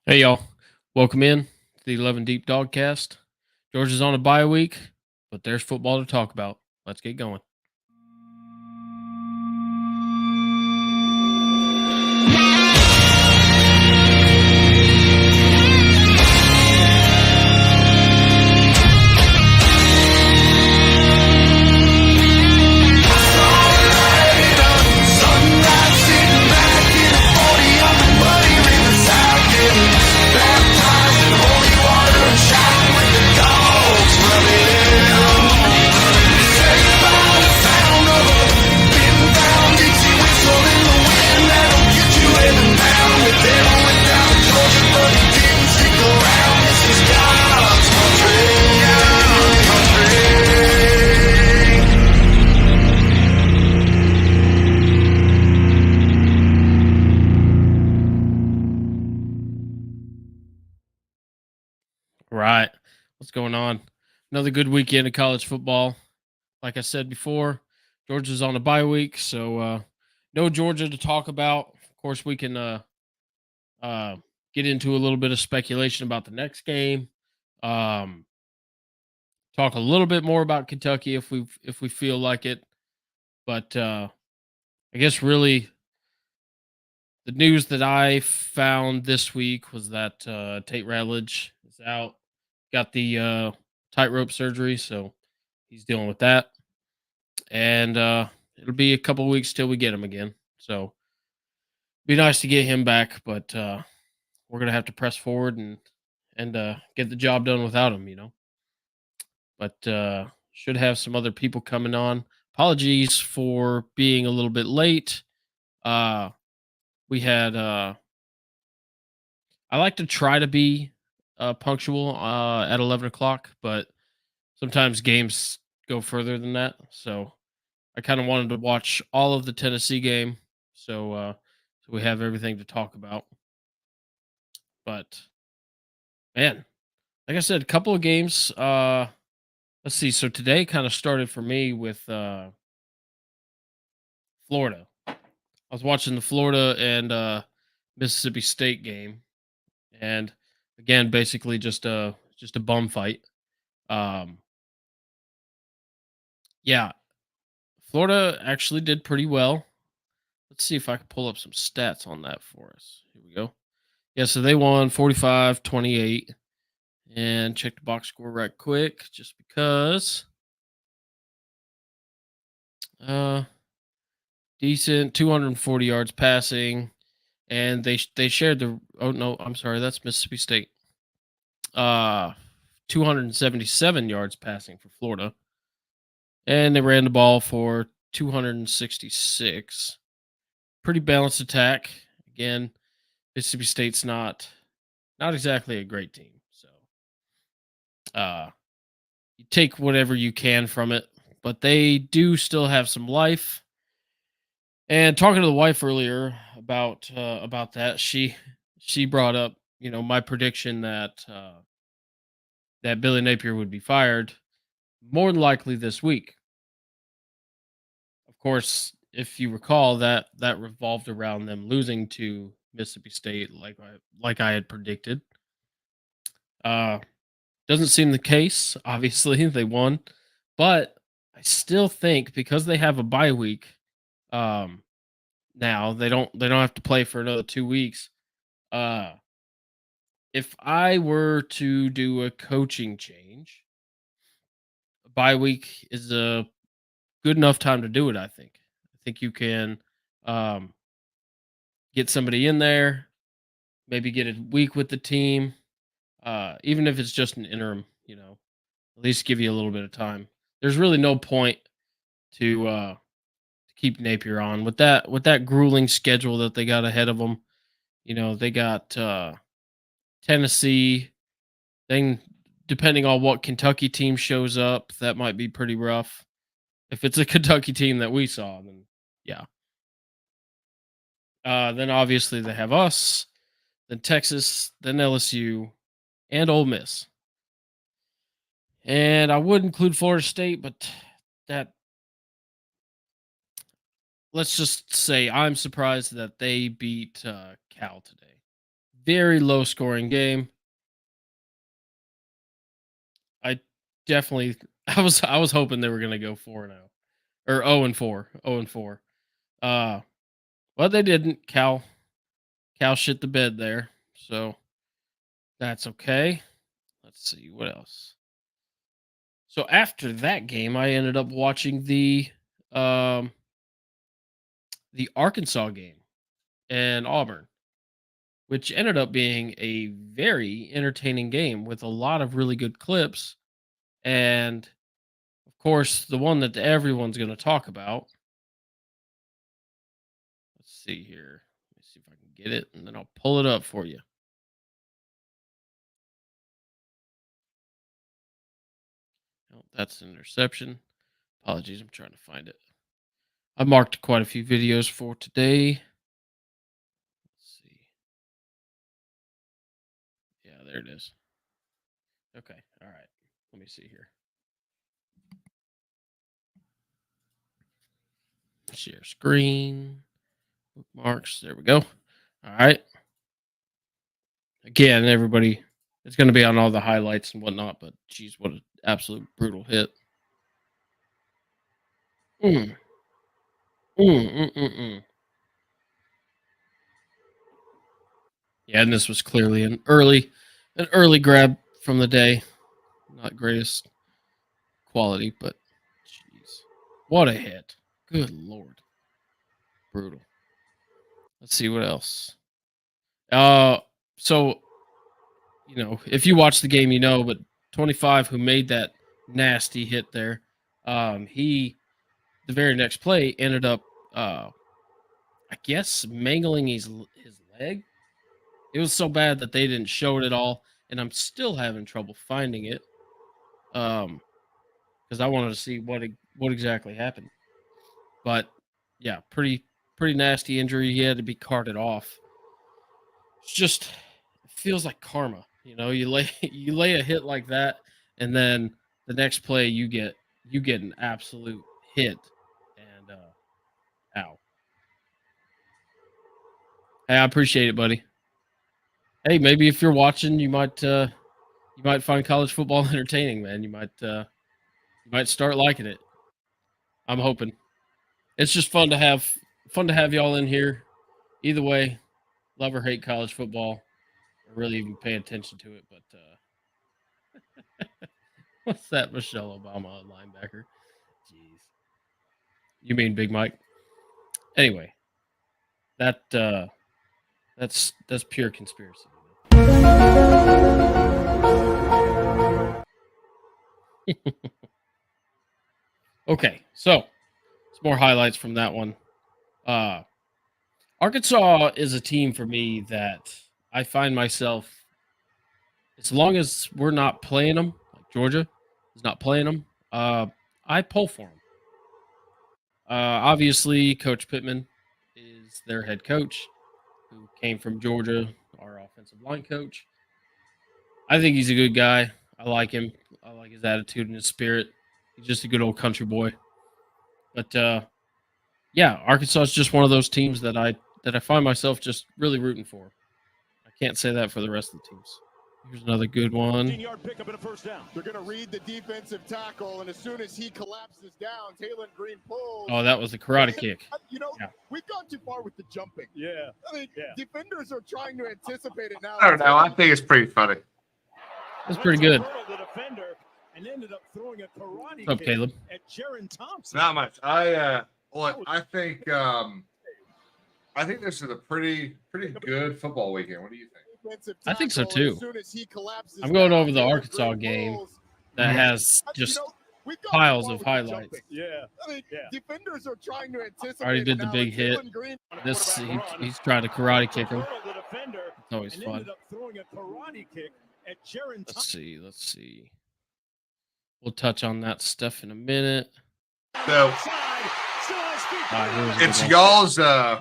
Hey y'all, welcome in to the 11 Deep Dawgcast. Georgia's on a bye week, but there's football to talk about. Let's get going. Right, what's going on? Another good weekend of college football. Like I said before, Georgia's on a bye week, so no Georgia to talk about. Of course, we can uh, get into a little bit of speculation about the next game. Um, Talk a little bit more about Kentucky if we feel like it. But I guess really the news that I found this week was that Tate Ratledge is out, got the tightrope surgery, so he's dealing with that, and it'll be a couple weeks till we get him again. So be nice to get him back, but we're gonna have to press forward and get the job done without him, But should have some other people coming on. Apologies for being a little bit late. Uh, we had I like to try to be punctual at 11 o'clock, but sometimes games go further than that. So I kind of wanted to watch all of the Tennessee game, so we have everything to talk about. But man, like I said, a couple of games. Let's see. So today kind of started for me with Florida. I was watching the Florida and Mississippi State game, and again, basically just a bum fight. Um, yeah, Florida actually did pretty well. Let's see if I can pull up some stats on that for us. Here we go. Yeah, so they won 45-28. And check the box score right quick just because. Uh Decent 240 yards passing, and they shared the oh no, I'm sorry, that's Mississippi State. Uh 277 yards passing for Florida, and they ran the ball for 266. Pretty balanced attack. Again, Mississippi State's not exactly a great team. So, you take whatever you can from it, but they do still have some life. And talking to the wife earlier about that, she brought up, my prediction that Billy Napier would be fired more than likely this week. Of course, if you recall, that revolved around them losing to Mississippi State, like I had predicted. Uh, doesn't seem the case. Obviously, they won, but I still think because they have a bye week, um, now they don't have to play for another 2 weeks. Uh, if I were to do a coaching change, a bye week is a good enough time to do it. I think you can um, get somebody in there, maybe get a week with the team, even if it's just an interim. At least give you a little bit of time. There's really no point to keep Napier on with that grueling schedule that they got ahead of them. They got Tennessee. Then, depending on what Kentucky team shows up, that might be pretty rough. If it's a Kentucky team that we saw, then yeah. Then obviously they have us, then Texas, then LSU, and Ole Miss. And I would include Florida State, but that let's just say I'm surprised that they beat Cal today. Very low scoring game. I definitely I was hoping they were gonna go 4-0 or 0-4. 0-4. Uh but they didn't. Cal shit the bed there. So that's okay. Let's see what else. So after that game, I ended up watching um the Arkansas game and Auburn, which ended up being a very entertaining game with a lot of really good clips. And of course, the one that everyone's going to talk about. Let's see here. Let me see if I can get it, and then I'll pull it up for you. Oh, that's an interception. Apologies, I'm trying to find it. I marked quite a few videos for today. Let's see. Yeah, there it is. Okay, all right. Let me see here. Share screen. Bookmarks. There we go. All right. Again, everybody, it's going to be on all the highlights and whatnot, but geez, what an absolute brutal hit. Mm, mm, mm, mm, mm. Yeah, and this was clearly an early grab from the day. Not greatest quality, but jeez, what a hit! Good lord, brutal. Let's see what else. Uh, so if you watch the game, but 25 who made that nasty hit there, he the very next play ended up, I guess, mangling his leg. It was so bad that they didn't show it at all, and I'm still having trouble finding it. Because I wanted to see what exactly happened. But yeah, pretty nasty injury. He had to be carted off. It's just it feels like karma. You lay you lay a hit like that, and then the next play you get an absolute hit, and ow. Hey, I appreciate it, buddy. Hey, maybe if you're watching, you might find college football entertaining, man. You might start liking it. I'm hoping. It's just fun to have y'all in here. Either way, love or hate college football, or really even pay attention to it. But what's that, Michelle Obama linebacker? Jeez, you mean Big Mike? Anyway, that's pure conspiracy. Okay, so some more highlights from that one. Uh, Arkansas is a team for me that I find myself, as long as we're not playing them, like Georgia is not playing them, I pull for them. Obviously, Coach Pittman is their head coach, who came from Georgia, our offensive line coach. I think he's a good guy. I like him. I like his attitude and his spirit. He's just a good old country boy. But yeah, Arkansas is just one of those teams that I find myself just really rooting for. I can't say that for the rest of the teams. Here's another good one. 15-yard pickup and a first down. They're going to read the defensive tackle, and as soon as he collapses down, Taylor Green pulls. Oh, that was a karate kick. Yeah. We've gone too far with the jumping. Yeah. I mean, defenders are trying to anticipate it now. I don't know. I think it's pretty funny. That's pretty good. The defender and ended up throwing a karate What's up, kick Caleb? at Jaron Thompson. Not much. I think this is a pretty good football weekend. What do you think? I think so too. As soon as he collapses I'm going down, over the Taylor Arkansas Green game pulls. that has just We've gone piles too far of with the highlights. jumping. Yeah. I mean, defenders are trying to anticipate. Already did it the now, big and hit. Taylor Green- This he's trying to karate kick him. The defender It's always and fun. ended up throwing a karate kick at Jaron Thompson. Let's see. We'll touch on that stuff in a minute. So Here's a it's good one. y'all's. Gonna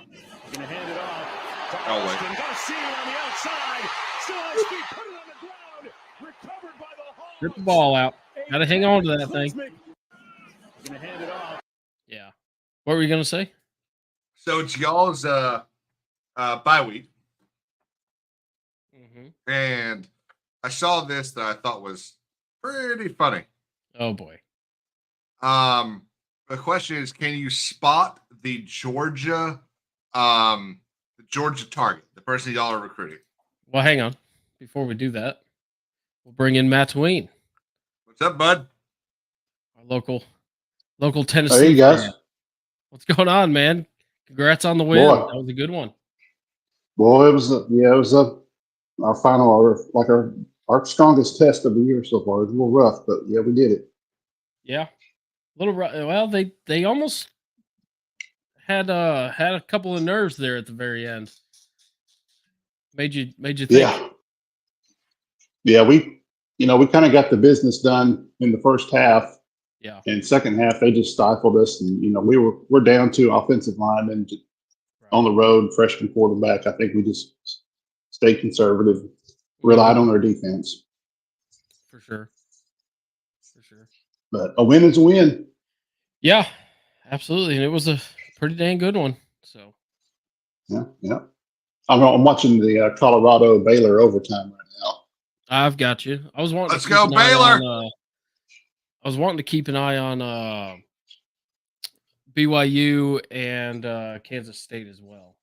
hand it off. Oh wait. Gonna see it on the outside. Still on his feet. Put it on the ground. Recovered by the Hawks. Rip the ball out. Gotta hang on to that thing. Gonna hand it off. Yeah. What were you gonna say? So it's y'all's bye week. And I saw this that I thought was pretty funny. Oh boy. The question is, can you spot the Georgia target, the person y'all are recruiting? Well, hang on. Before we do that, we'll bring in Matt Tween, What's up, bud? our local Tennessee. Hey guys, fan. What's going on, man? Congrats on the win. Boy. That was a good one. well, it was our final, our strongest test of the year so far. It was a little rough, but yeah, we did it. Yeah. A little well, they almost had a couple of nerves there at the very end. Made you think. Yeah, we kind of got the business done in the first half. Yeah. And second half, they just stifled us, and we're down to offensive linemen on the road, freshman quarterback. I think we just stayed conservative, relied on our defense. For sure. But a win is a win. Yeah, absolutely, and it was a pretty dang good one. So Yeah. I'm watching the Colorado Baylor overtime right now. I've got you. I was wanting. Let's go, Baylor. I was wanting to keep an eye on BYU and Kansas State as well.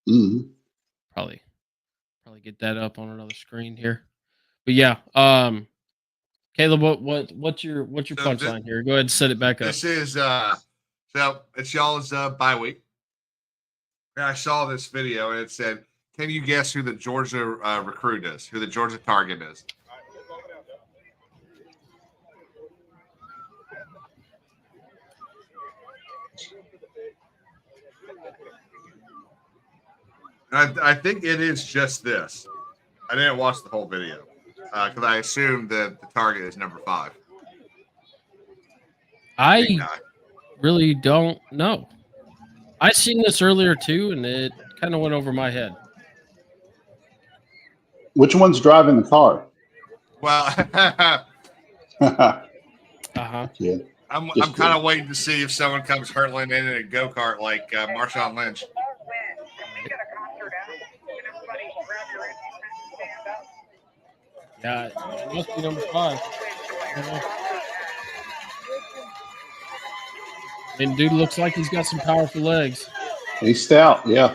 Mm-hmm. Probably get that up on another screen here. But yeah, Caleb, what's your punchline here? Go ahead and set it back up. This is so it's y'all's bye week. And I saw this video and it said, "Can you guess who the Georgia recruit is? Who the Georgia target is?" And I think it is just this. I didn't watch the whole video because I assumed that the target is number 5. I really don't know. I seen this earlier too, and it kind of went over my head. Which one's driving the car? Well, Yeah. I'm kind of waiting to see if someone comes hurtling in a go-kart like Marshawn Lynch. Yeah, it must be number 5. And dude looks like he's got some powerful legs. He's stout, yeah.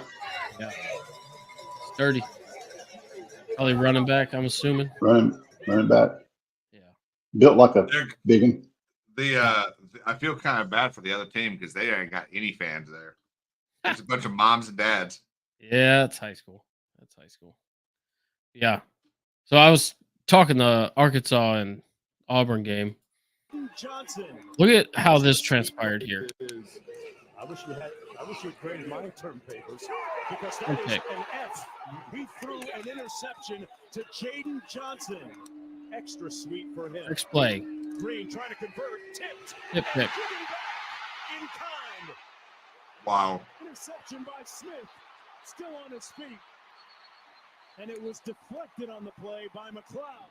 Sturdy. Probably running back, I'm assuming. Running back. Yeah. Built like a big one. I feel kind of bad for the other team because they ain't got any fans there. There's a bunch of moms and dads. Yeah, it's high school. Yeah. So I was talking the Arkansas and Auburn game. Look at how this transpired here. I wish you had graded my term papers because that is an F. He threw an interception to Jaden Johnson. Extra sweet for him. Next play. Green trying to convert. Tipped. Tip. Giving back in kind. Wow. Interception by Smith. Still on his feet. And it was deflected on the play by McLeod.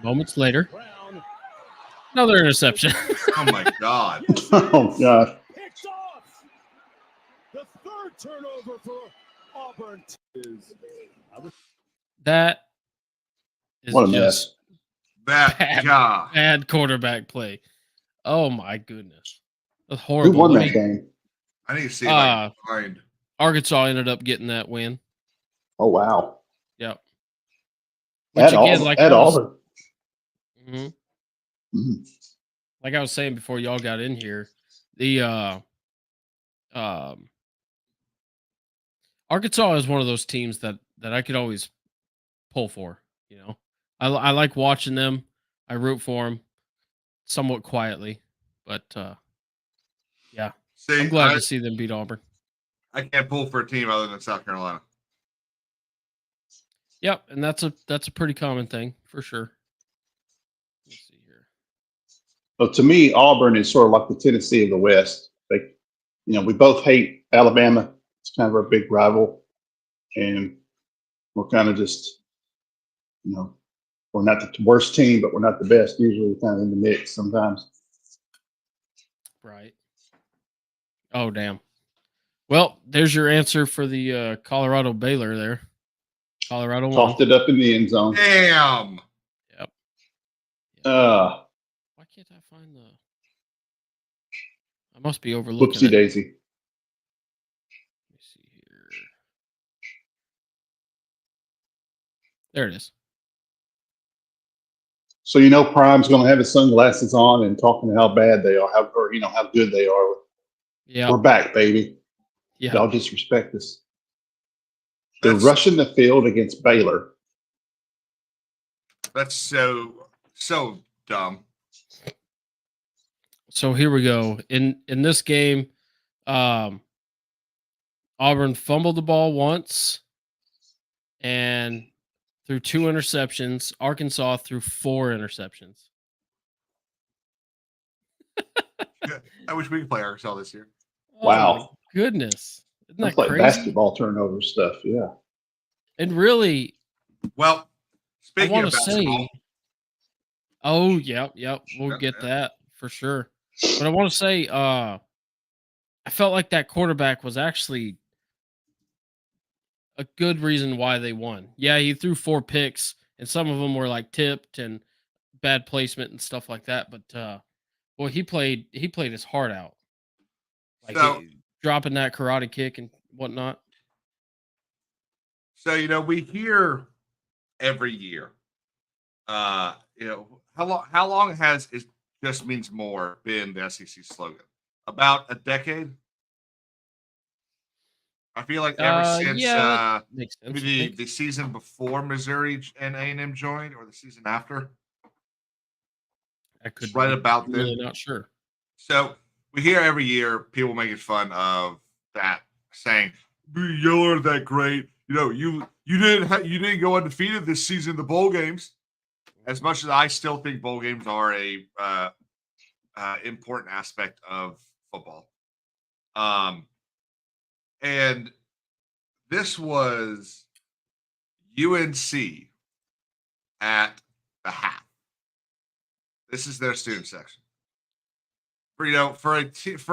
Moments later, Brown. another interception. Oh my God. Oh gosh. Picked off. The third turnover for Auburn. That is What a just mess. bad quarterback play. Oh my goodness. That's horrible. Who won that game? I need to see like Arkansas ended up getting that win. Oh wow. Yep. Which again, like Auburn. Like I was saying before y'all got in here, the Arkansas is one of those teams that I could always pull for. You know, I like watching them. I root for them somewhat quietly, but yeah, I'm glad to see them beat Auburn. I can't pull for a team other than South Carolina. Yep, and that's a pretty common thing for sure. Let's see here. Well, to me, Auburn is sort of like the Tennessee of the West. We both hate Alabama. It's kind of our big rival, and we're kind of just, we're not the worst team, but we're not the best. Usually, we're kind of in the mix sometimes. Right. Oh damn. Well, there's your answer for the Colorado Baylor there. Colorado won. Tossed it up in the end zone. Damn. Yep. Why can't I find the? I must be overlooking Whoopsie it. daisy. Let me see here. There it is. So Prime's going to have his sunglasses on and talking how bad they are, how good they are. Yeah. We're back, baby. Yeah. Y'all disrespect us. They're That's- rushing the field against Baylor. That's so dumb. So here we go. In this game, Auburn fumbled the ball once and threw 2 interceptions. Arkansas threw 4 interceptions. I wish we could play Arkansas this year. Wow. Oh my goodness. Isn't That's that like crazy? basketball turnover stuff. Yeah. And really, Well, I speaking want of to basketball, say, oh, yep. We'll get Yeah. that for sure. But I want to say, I felt like that quarterback was actually a good reason why they won. Yeah, he threw 4 picks, and some of them were like tipped and bad placement and stuff like that. But well, he played his heart out, like So- dropping that karate kick and whatnot. so we hear every year. How long has it just means more been the SEC slogan? About a decade. I feel like ever since Yeah, makes sense. maybe the season before Missouri and A&M joined, or the season after. I could right be about then. really not sure. So we hear every year people making fun of that, saying y'all aren't that great. You didn't go undefeated this season in the bowl games. As much as I still think bowl games are a important aspect of football, and this was UNC at the half. This is their student section. For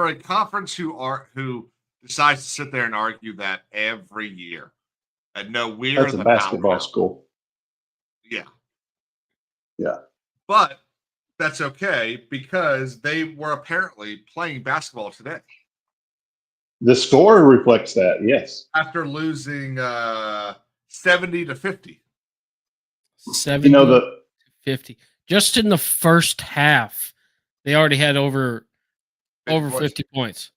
a conference who decides to sit there and argue that every year, and no, we're That's a the basketball powerhouse. school. Yeah. Yeah. But that's okay because they were apparently playing basketball today The score reflects that. Yes. after losing 70-50. 70 50. Just in the first half, they already had over 50 points.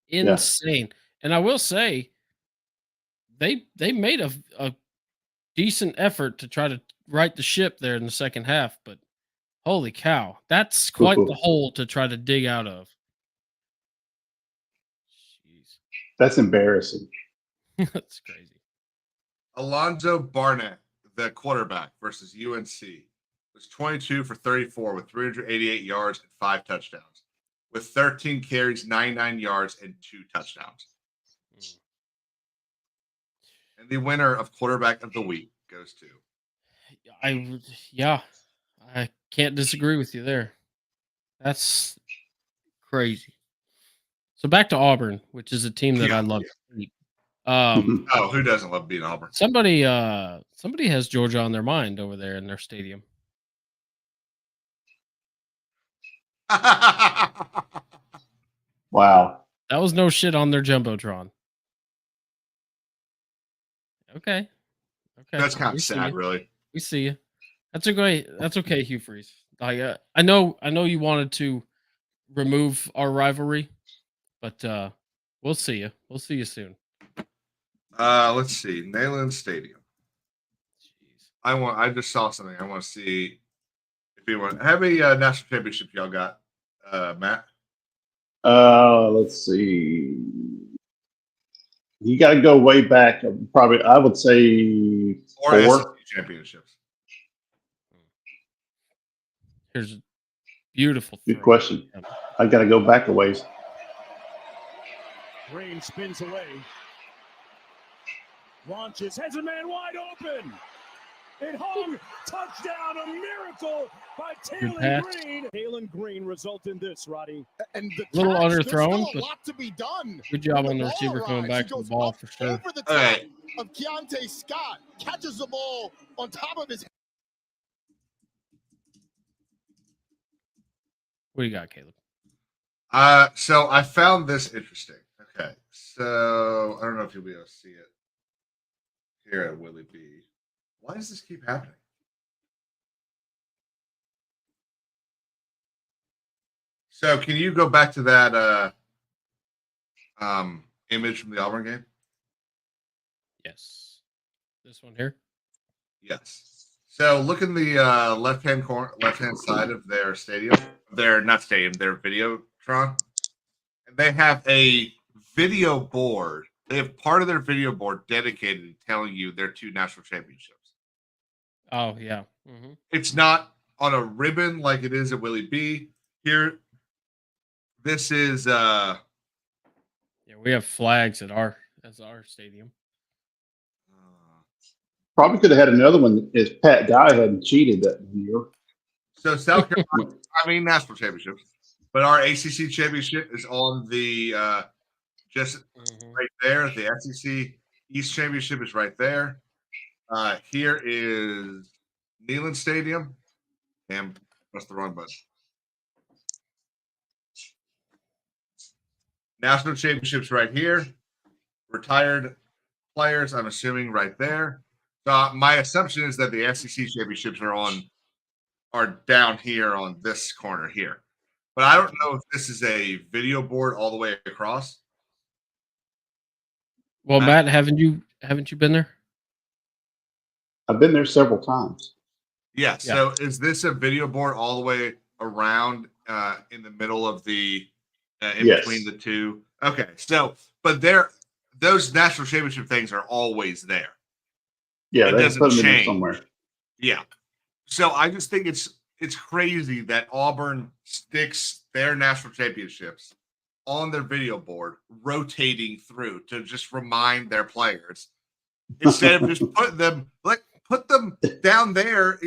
Insane. And I will say, they made a decent effort to try to right the ship there in the second half, but holy cow, that's quite the hole to try to dig out of. Jeez. That's embarrassing. That's crazy. Alonzo Barnett, the quarterback versus UNC, was 22 for 34 with 388 yards and 5 touchdowns, with 13 carries, 99 yards, and 2 touchdowns. And the winner of quarterback of the week goes to. I can't disagree with you there. That's crazy. So back to Auburn, which is a team that I love. Oh, who doesn't love being Auburn? Somebody has Georgia on their mind over there in their stadium. Wow. That was no shit on their jumbotron. Okay. That's kind of sad, really. We see you. That's okay, Hugh Freeze. I know you wanted to remove our rivalry, but we'll see you. We'll see you soon. Let's see. Neyland Stadium. Jeez. I just saw something. I want to see if anyone. How many national championships y'all got, Matt? Let's see. You got to go way back. Probably, I would say Or 4 SEC championships. Here's a beautiful. Good question. I got to go back a ways. Green spins away. Launches, has a man wide open. It hung. Touchdown, a miracle by Good Taylor pass. Green. Taylor Green result in this, Roddy. And the Little catch, underthrown, there's still but a lot to be done. good job When on the ball receiver coming arrives, back he to the goes ball up for sure. over the top Okay. of Keontae Scott, catches the ball on top of his. What do you got, Caleb? So I found this interesting. Okay. So I don't know if you'll be able to see it here at Willie B. Why does this keep happening? So can you go back to that image from the Auburn game? Yes. This one here? Yes. So look in the left-hand side of their stadium. Their Videotron. And they have a video board. They have part of their video board dedicated to telling you their 2 national championships. Oh, yeah. Mm-hmm. It's not on a ribbon like it is at Willie B. Here, this is Yeah, we have flags at our stadium. Probably could have had another one if Pat Dye hadn't cheated that year. so South Carolina, national championships, but our ACC championship is on the just right there. The SEC East championship is right there. Here is Neyland Stadium. Damn, that's the wrong button. National championships right here. Retired players, I'm assuming, right there. So my assumption is that the SEC championships are down here on this corner here. But I don't know if this is a video board all the way across. Well, Matt, haven't you been there? I've been there several times. Yeah. Yeah. So is this a video board all the way around in the middle of the Yes. between the two? Okay. So, but those national championship things are always there. Yeah, It they doesn't put them in there change. somewhere. Yeah. So I just think it's crazy that Auburn sticks their national championships on their video board, rotating through to just remind their players instead of just put them down there,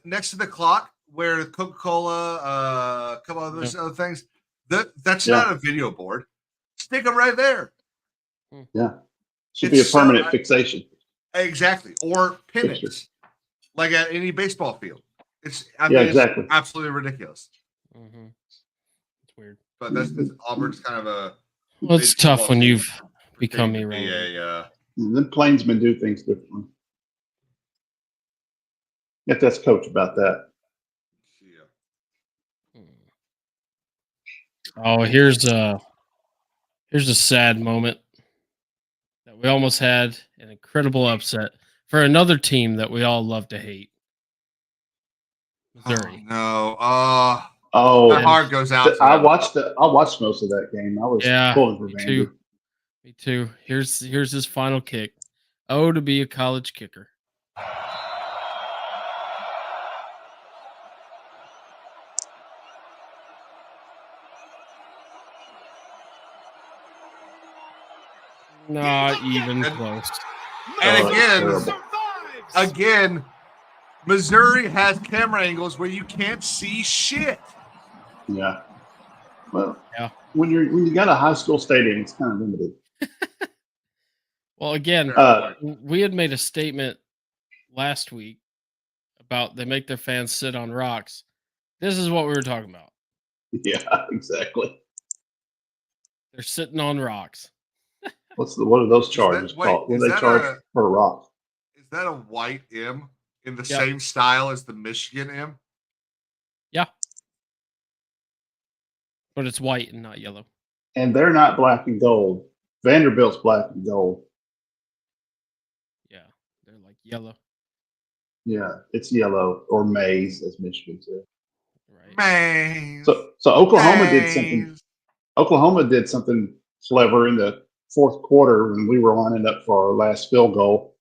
next to the clock where Coca-Cola, a couple of those other things. That's not a video board. Stick them right there. Yeah, should be a permanent fixation. Exactly, or pin Picture. it like at any baseball field. It's exactly. It's absolutely ridiculous. Mm-hmm. It's weird. But that's Auburn's kind of a. Well, it's tough when you've become pretending to be irrelevant. The Plainsmen do things differently. You have to ask Coach about that. Oh, here's a sad moment that we almost had an incredible upset for another team that we all love to hate. Missouri. Oh, no. Oh, my heart goes out. I watched most of that game. I was pulling for me Vandy. too. Me too. Here's his final kick. Oh, to be a college kicker. Not even close. And again, Missouri has camera angles where you can't see shit. Yeah. Well, yeah. When you got a high school stadium, it's kind of limited. Well, again, we had made a statement last week about they make their fans sit on rocks. This is what we were talking about. Yeah, exactly. They're sitting on rocks. What are those charges called? What do they charge for a rock? Is that a white M in the same style as the Michigan M? Yeah. But it's white and not yellow. And they're not black and gold. Vanderbilt's black and gold. Yeah. They're like yellow. Yeah, it's yellow or maize, as Michigan said. Right. Maize. So Oklahoma did something. Oklahoma did something clever in the fourth quarter when we were lining up for our last field goal.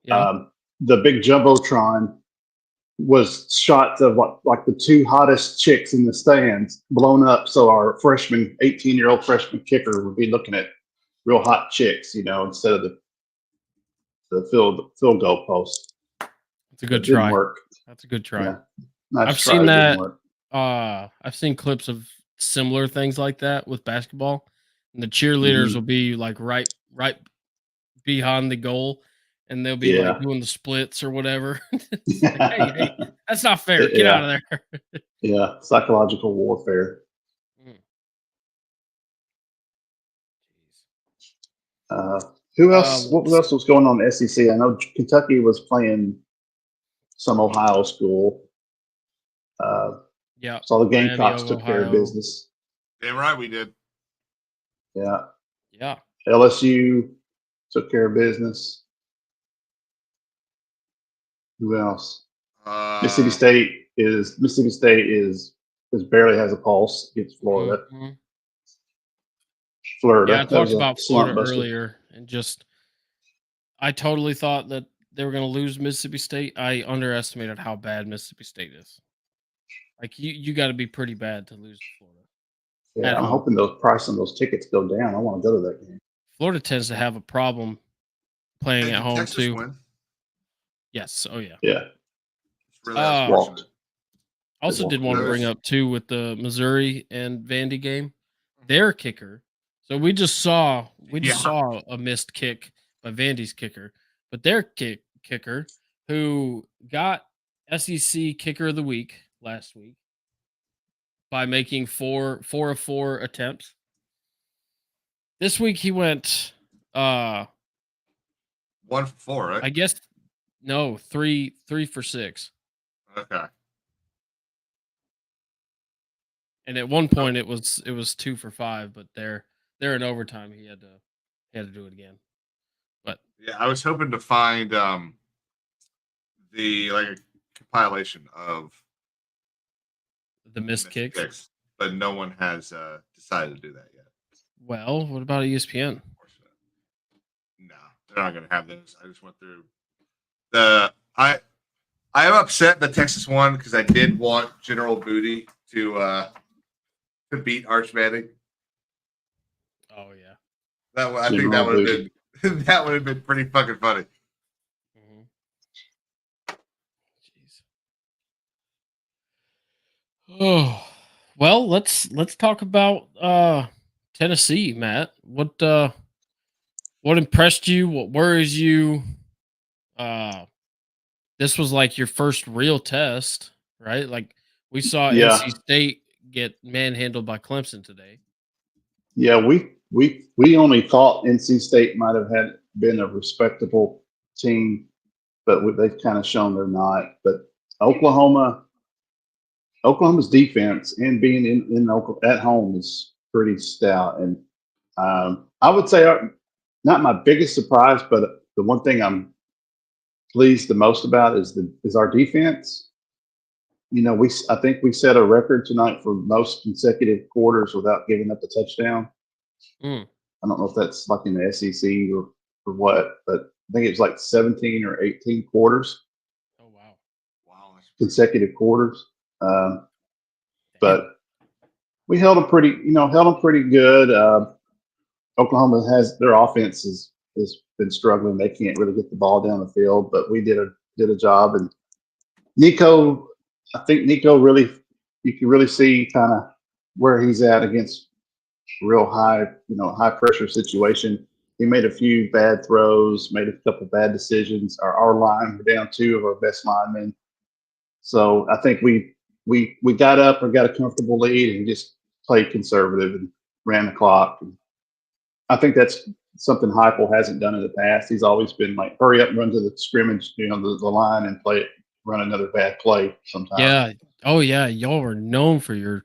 Yeah. The big jumbotron was shots of like the 2 hottest chicks in the stands blown up, so our 18-year-old freshman kicker would be looking at real hot chicks, instead of the field goal post. It's a good It didn't try. work. That's a good try. Yeah. Nice I've try, seen it didn't that. work. I've seen clips of similar things like that with basketball, and the cheerleaders will be like right behind the goal, and they'll be like Yeah. doing the splits or whatever. It's like, hey, that's not fair. Get Yeah. out of there. Yeah. Psychological warfare. Mm. Who else? What Let's else was going on in the SEC? I know Kentucky was playing some Ohio school. Yeah, Saw the Miami Gamecocks of took care of Ohio. business. Damn right we did. Yeah. Yeah, LSU took care of business. Who else? Mississippi State is barely has a pulse against Florida. Mhm. Florida. Yeah. I That was talked a about Florida slump buster. earlier, and I totally thought that they were going to lose Mississippi State. I underestimated how bad Mississippi State is. Like you got to be pretty bad to lose to Florida. Yeah, At I'm home. hoping those price on those tickets go down. I want to go to that game. Florida tends to have a problem playing Hey, at did home Texas too. win? Yes. Oh yeah. Yeah, It's really Uh, walked. Also walked did want to those. bring up too with the Missouri and Vandy game, their kicker. So we just saw a missed kick by Vandy's kicker, but their kicker who got SEC kicker of the week last week by making four of four attempts. This week he went 1 for 4, right? I guess no, 3 for 6. Okay. And at one point it was 2 for 5, but they're in overtime. He had to do it again. But Yeah, I was hoping to find the like a compilation of the missed kicks. but no one has decided to do that yet. Well, what about ESPN? No, they're not going to have those. I just went through the I am upset that Texas won because I did want General Booty to beat Arch Manning. Oh yeah. I think that would have been that would have been pretty fucking funny. Jeez. Oh, well, let's talk about Tennessee, Matt. What impressed you? What worries you? This was like your first real test, right? Like we saw NC State get manhandled by Clemson today. Yeah, we only thought NC State might have had been a respectable team, but they've kind of shown they're not. But Oklahoma's defense and being at home is pretty stout. And I would say not my biggest surprise, but the one thing I'm pleased the most about is our defense. You know, I think we set a record tonight for most consecutive quarters without giving up a touchdown. Mm. I don't know if that's like in the SEC or what, but I think it was like 17 or 18 quarters. Oh wow, consecutive quarters. But we held them pretty good. Oklahoma has their offense has been struggling. They can't really get the ball down the field, but we did a job. And I think Nico really, you can really see kind of where he's at against real high pressure situation. He made a few bad throws, made a couple bad decisions. Our line, we're down 2 of our best linemen. So I think we got up or got a comfortable lead and just played conservative and ran the clock. And I think that's something Heupel hasn't done in the past. He's always been like, hurry up and run to the scrimmage, the line and run another bad play sometimes. Yeah. Oh yeah. Y'all were known for your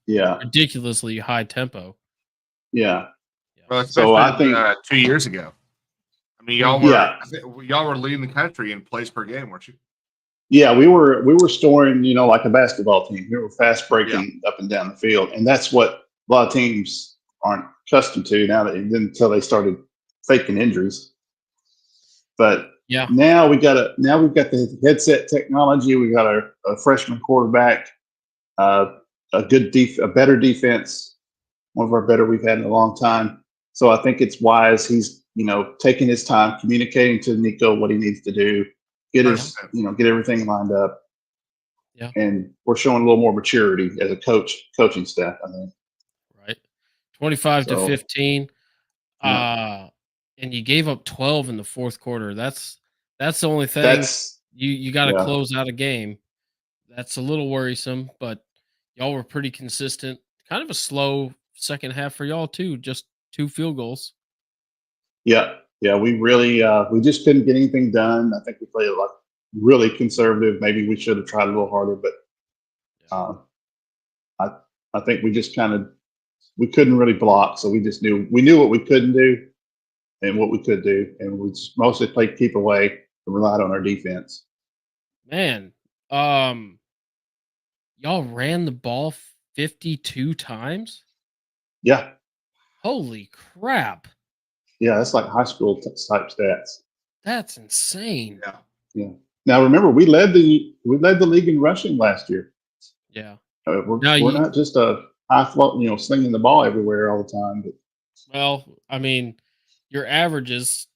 ridiculously high tempo. Yeah. Well, so I think 2 years ago. I mean, y'all were leading the country in plays per game, weren't you? Yeah, we were scoring, like a basketball team. We were fast breaking up and down the field, and that's what a lot of teams aren't accustomed to until they started faking injuries. But now we've got the headset technology. We got a freshman quarterback, a better defense, one of our better we've had in a long time. So I think it's wise. He's taking his time, communicating to Nico what he needs to do. get us, 100%. get everything lined up. Yeah. And we're showing a little more maturity as a coaching staff, I think. Right. 25 to So, 15. yeah. And you gave up 12 in the fourth quarter. That's the only thing. That's You got to yeah. close out a game. That's a little worrisome, but y'all were pretty consistent. Kind of a slow second half for y'all too. Just 2 field goals. Yeah. We really we just couldn't get anything done. I think we played like really conservative. Maybe we should have tried a little harder, but I think we just we couldn't really block, so we knew what we couldn't do and what we could do, and we just mostly played keep away and relied on our defense. Man, y'all ran the ball 52 times? Yeah. Holy crap. Yeah, that's like high school type stats. That's insane. Yeah. Now remember, we led the league in rushing last year. Yeah. We're not just a high float, slinging the ball everywhere all the time. But well, I mean, your averages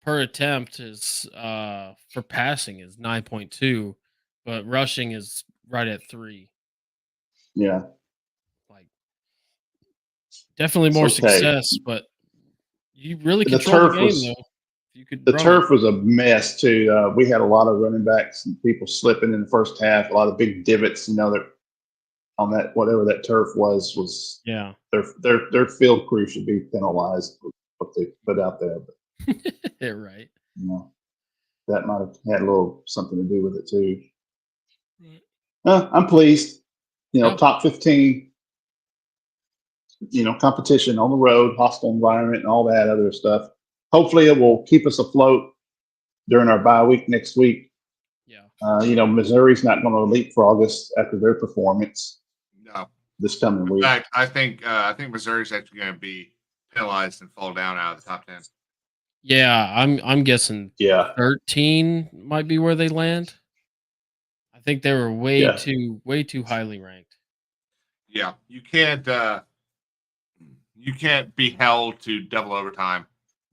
per attempt is for passing is 9.2, but rushing is right at 3. yeah, Like definitely more success, but you really control the game though. You could the turf was a mess too. We had a lot of running backs and people slipping in the first half, a lot of big divots, that on that whatever that turf was yeah. Their field crew should be penalized for what they put out there. But yeah, right. That might have had a little something to do with it too. I'm pleased. Top 15. Competition on the road, hostile environment, and all that other stuff. Hopefully, it will keep us afloat during our bye week next week. Yeah. Missouri's not going to leapfrog us after their performance. No. This coming week. In fact, I think Missouri's actually going to be penalized and fall down out of the top 10. Yeah, I'm guessing. Yeah. 13 might be where they land. I think they were way too highly ranked. Yeah, you can't be held to double overtime,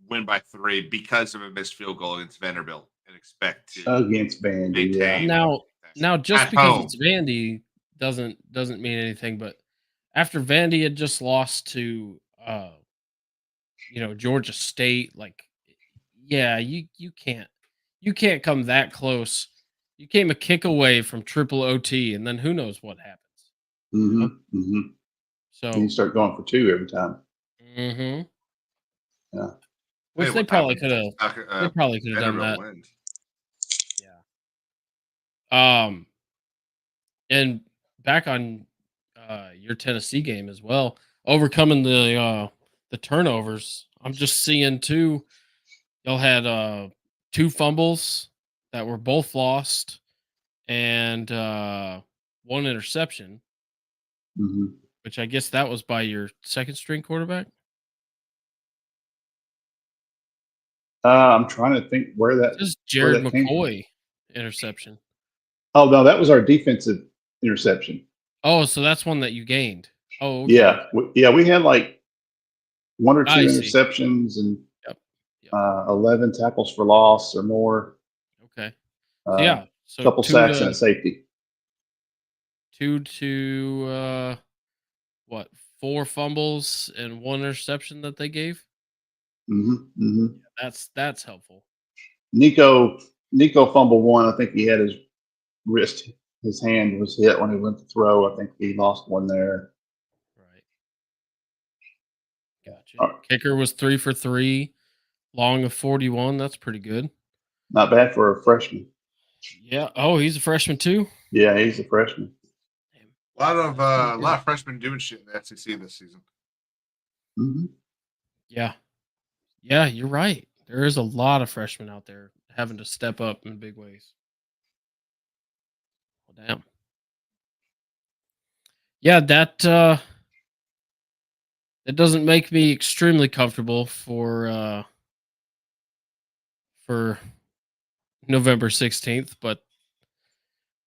win by 3 because of a missed field goal against Vanderbilt and expect to against Vandy. Yeah. Now just because it's Vandy doesn't mean anything. But after Vandy had just lost to Georgia State, you can't come that close. You came a kick away from triple OT, and then who knows what happens. Mm-hmm. Mm-hmm. So and you start going for 2 every time. Mm-hmm. Yeah. Which they probably could have. They probably could have done that. Wins. Yeah. And back on your Tennessee game as well, overcoming the turnovers. I'm just seeing 2. Y'all had 2 fumbles that were both lost, and 1 interception. Mm-hmm. Which I guess that was by your second string quarterback. I'm trying to think where that. This is Jared McCoy interception. Oh no, that was our defensive interception. Oh, so that's one that you gained. Oh, okay. Yeah. We had like 1 or 2 interceptions and 11 tackles for loss or more. Okay. So a couple sacks and a safety. 2 to 4 fumbles and 1 interception that they gave. Mm-hmm. Mm-hmm. Yeah, that's helpful. Nico fumbled 1. I think he had his wrist, his hand was hit when he went to throw. I think he lost 1 there. Right. Gotcha. Kicker was 3 for 3, long of 41. That's pretty good. Not bad for a freshman. Yeah. Oh, he's a freshman too. Yeah, he's a freshman. A lot of freshmen doing shit in the SEC this season. Mm-hmm. Yeah. Yeah, you're right. There is a lot of freshmen out there having to step up in big ways. Well, damn. Yeah, that doesn't make me extremely comfortable for November 16th, but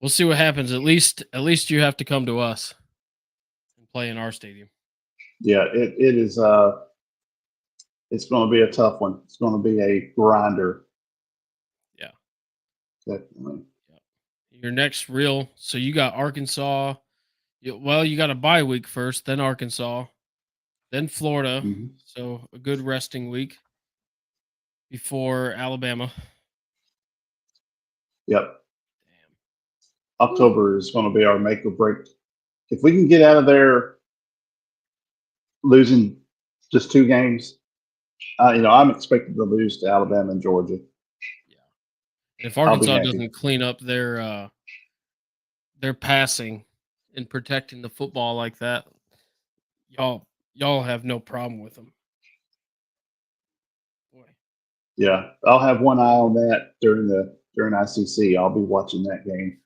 we'll see what happens. At least you have to come to us and play in our stadium. Yeah, it is it's going to be a tough one. It's going to be a grinder. Yeah. Definitely. Your next real. So you got Arkansas. You got a bye week first, then Arkansas, then Florida. Mhm. So a good resting week before Alabama. Yep. Damn. October is going to be our make or break. If we can get out of there losing just 2 games, I'm expected to lose to Alabama and Georgia. Yeah. If I'll be Arkansas happy. doesn't clean up their passing and protecting the football like that, y'all have no problem with them. Boy. Yeah, I'll have one eye on that during ICC. I'll be watching that game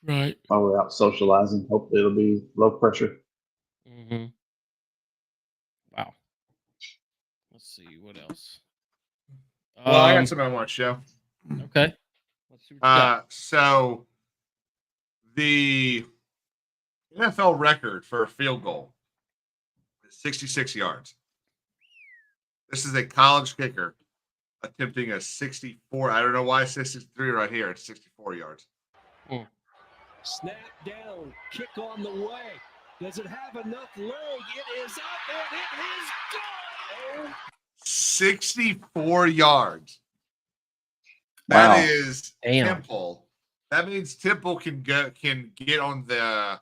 Right. while we're out socializing. Hopefully, it'll be low pressure. Mm-hmm. Wow. Let's see what else. Well, I got something I want to show. Okay. Let's see what you got. So the NFL record for a field goal is 66 yards. This is a college kicker attempting a 64. I don't know why it says 63 right here. It's 64 yards. Snap down, kick on the way. Does it have enough leg? It is up and it is gone. 64 yards. Wow. That is Damn. Temple. That means Temple can get on the. I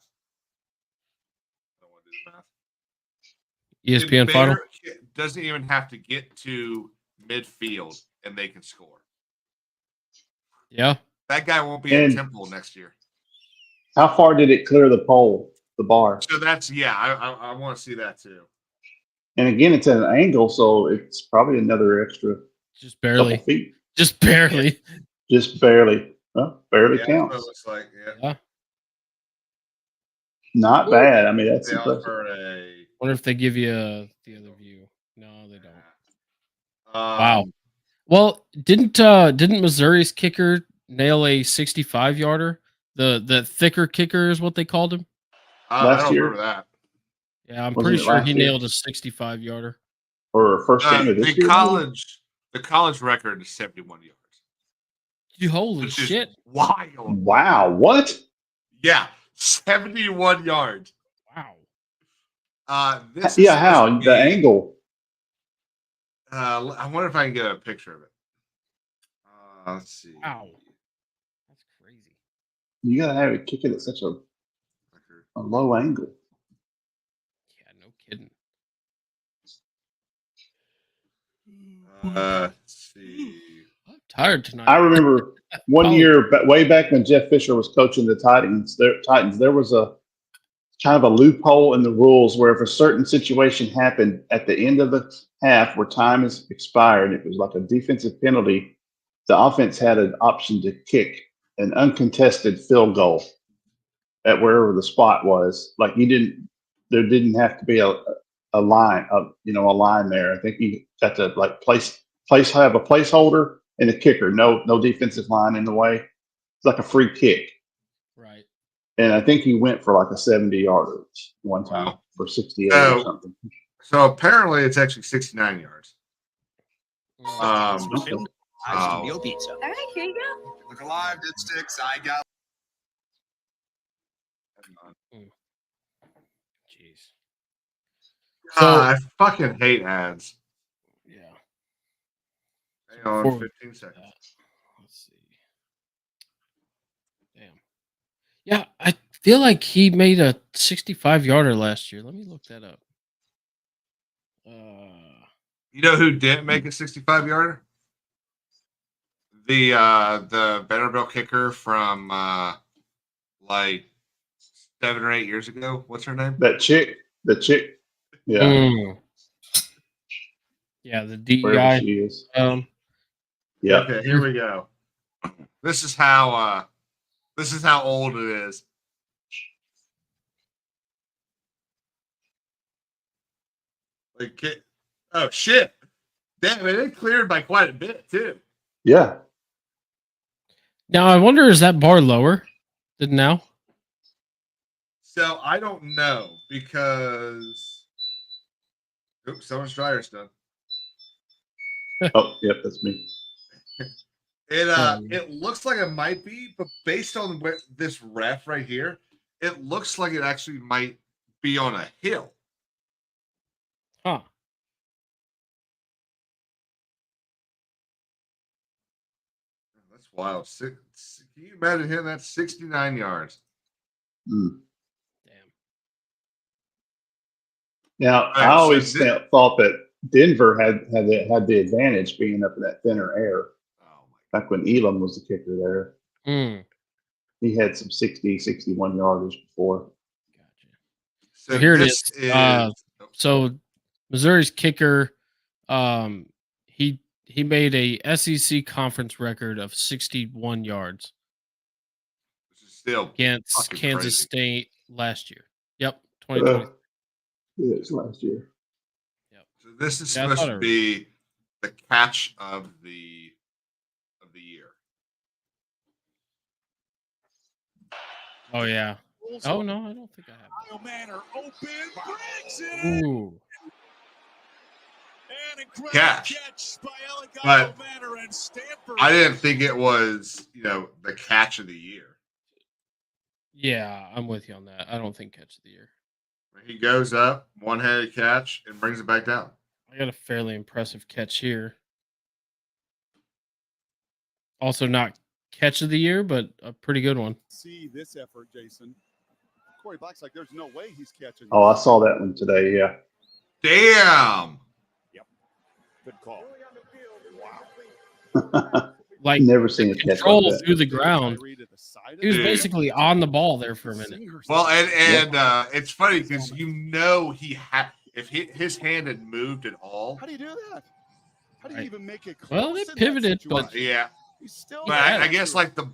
don't want to do the math. ESPN final. Doesn't even have to get to midfield and they can score. Yeah. That guy won't be at Temple next year. How far did it clear the pole, the bar? So that's I want to see that too. And again, it's at an angle, so it's probably another extra Just barely. couple feet. Just barely. Just barely. Well, barely That's counts. what it looks like. Yeah. Not bad. I mean, that's They impressive. offer a. Wonder if they give you the other view. No, they don't. Wow. Well, didn't Missouri's kicker nail a 65-yarder? The thicker kicker is what they called him. I Last don't year? remember that. Yeah, I'm Wasn't pretty it sure last he year? nailed a 65-yarder. Or first game of this The year? college record is 71 yards. Holy Which is shit. wild. Wow. What? Yeah, 71 yards. Wow. This Yeah, how? The angle. I wonder if I can get a picture of it. Let's see. Wow. That's crazy. You got to have it kick it at such a low angle. Yeah, no kidding. Let's see. I'm tired tonight. I remember one year, way back when Jeff Fisher was coaching the Titans, there was a kind of a loophole in the rules where if a certain situation happened at the end of the half where time is expired, it was like a defensive penalty, the offense had an option to kick an uncontested field goal at wherever the spot was. Like there didn't have to be a line, a line there. I think you got to like have a placeholder and a kicker, no defensive line in the way. It's like a free kick. Right. And I think he went for like a 70-yarder one time for 68 or something. So apparently it's actually 69 yards. Meal pizza. All right, here you go. Look alive, dipsticks. I got. Jeez. I fucking hate ads. Yeah. Hang on, 15 seconds. Let's see. Damn. Yeah, I feel like he made a 65-yarder last year. Let me look that up. You know who didn't make a 65-yarder? The Vanderbilt kicker from like 7 or 8 years ago. What's her name? The chick. Yeah. Yeah, the DEI. Wherever she is. Yeah. Okay, here we go. This is how old it is. Like, oh shit! Damn, it cleared by quite a bit too. Yeah. Now I wonder, is that bar lower than now? So I don't know because someone's dryer's done. Oh, yep, that's me. It looks like it might be, but based on this ref right here, it looks like it actually might be on a hill. Huh. That's wild. Can you imagine hitting that 69 yards? Mm. Damn. Now, All I right, always so thought that Denver had the advantage being up in that thinner air. oh my Back when Elam was the kicker there, Hmm. he had some 60, 61 yarders before. Gotcha. So Here it this is. So Missouri's kicker, he made a SEC conference record of 61 yards which is still against fucking Kansas crazy. State last year. Yep, 2020. Yeah, it's last year. So this is Yeah, I supposed thought to it was- be the catch of the year. Oh yeah. Oh no, I don't think I have Kyle Manor open, brings it that. in. Ooh. An incredible Catch. by But Kyle Manor and Stanford. I didn't think it was, the catch of the year. Yeah, I'm with you on that. I don't think catch of the year. He goes up, one-handed catch, and brings it back down. I got a fairly impressive catch here. Also not catch of the year, but a pretty good one. See this effort, Jason. Corey Black's like, there's no way he's catching. Oh, I saw that one today. Yeah. Damn. Good call. Like Never seen a catch like control that. through the ground. He was Dude. basically on the ball there for a minute. Well, and it's funny because he had if his hand had moved at all. How do you do that? How do you Right. even make it close? Well, they in that pivoted, but situation? Yeah, He's still but had I it. guess like the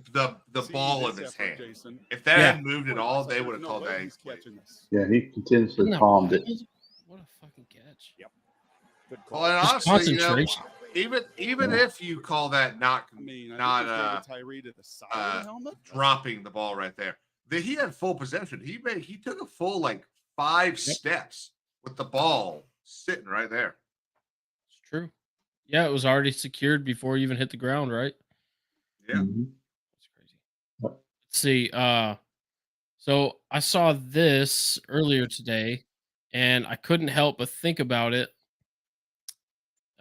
See ball this in his effort, hand. Jason. If that Yeah. had moved at Corey all, Black's they like, would have there's called no way that he's incomplete. catching this. Yeah, he continuously isn't that palmed it. wild? What a fucking catch. Good Well, call. and Just honestly, concentration. even if you call that not I mean, I not think they gave it Tyree to the side of the helmet. dropping the ball right there, he had full possession. He took a full like 5 steps with the ball sitting right there. It's true. Yeah, it was already secured before you even hit the ground, right? Yeah. Mhm. That's crazy. Yep. Let's see. So I saw this earlier today, and I couldn't help but think about it.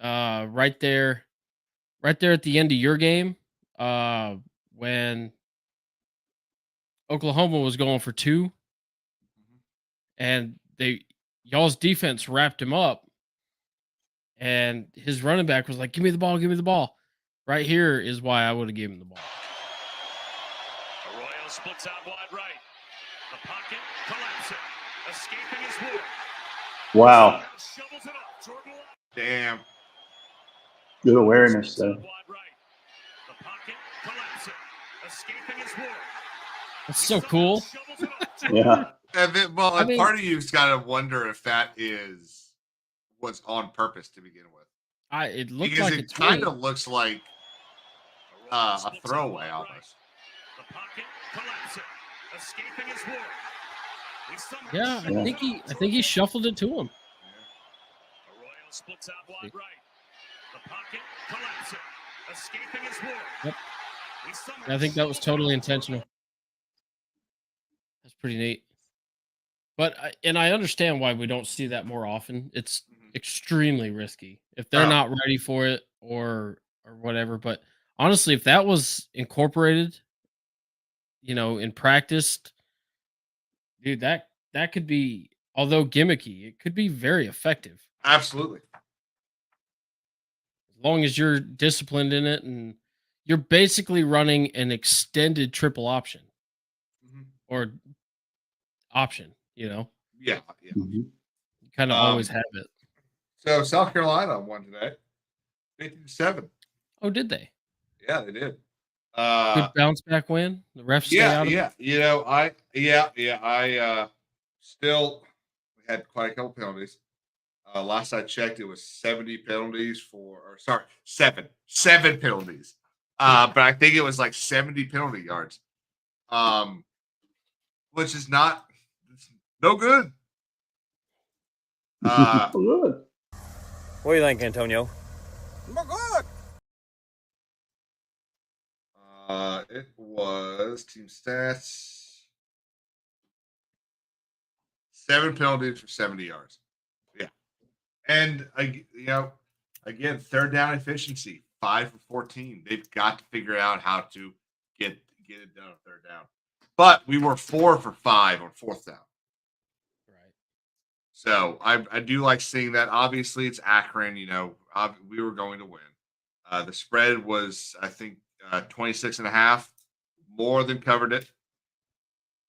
Right there at the end of your game, when Oklahoma was going for 2, and y'all's defense wrapped him up, and his running back was like, "Give me the ball, give me the ball." Right here is why I would have given him the ball. Arroyo splits out wide right. The pocket collapsing. Escaping his wood. Wow. Shovels it up. Jordan Love. Damn. Good awareness, though. Wide right. The pocket collapsing. Escaping his wood. That's so cool. Shovels it up. Yeah. And then, well, I and mean- part of you's got to wonder if that was on purpose to begin with, It looked because like it kind twin. of looks like Arroyo a splits out throwaway wide right. almost. The pocket collapsing. Escaping his wood. He somehow Yeah, I shovels think it up. he shuffled it to him. Arroyo splits out wide right. The pocket collapsing. Escaping his wood. Yep. He somehow I think that was shovels it up. totally intentional. That's pretty neat. But I understand why we don't see that more often. It's extremely risky if they're Oh. not ready for it or whatever. But honestly, if that was incorporated, in practice, dude, that could be, although gimmicky, it could be very effective Absolutely. as long as you're disciplined in it and you're basically running an extended triple option or option. Yeah. You kind of always have it. So South Carolina won today, 50-7. Oh, did they? Yeah, they did. Good bounce back win. The refs stay Yeah, out of yeah. it. I still we had quite a couple penalties. Last I checked, it was 70 penalties seven penalties. But I think it was like 70 penalty yards. Which is no good. Good. What do you think, Antonio? Good. It was team stats. 7 penalties for 70 yards. Yeah. And again, third down efficiency, 5 for 14. They've got to figure out how to get it done on third down. But we were 4 for 5 on fourth down. Right. So I do like seeing that. Obviously, it's Akron. We were going to win. The spread was, I think, 26.5, more than covered it.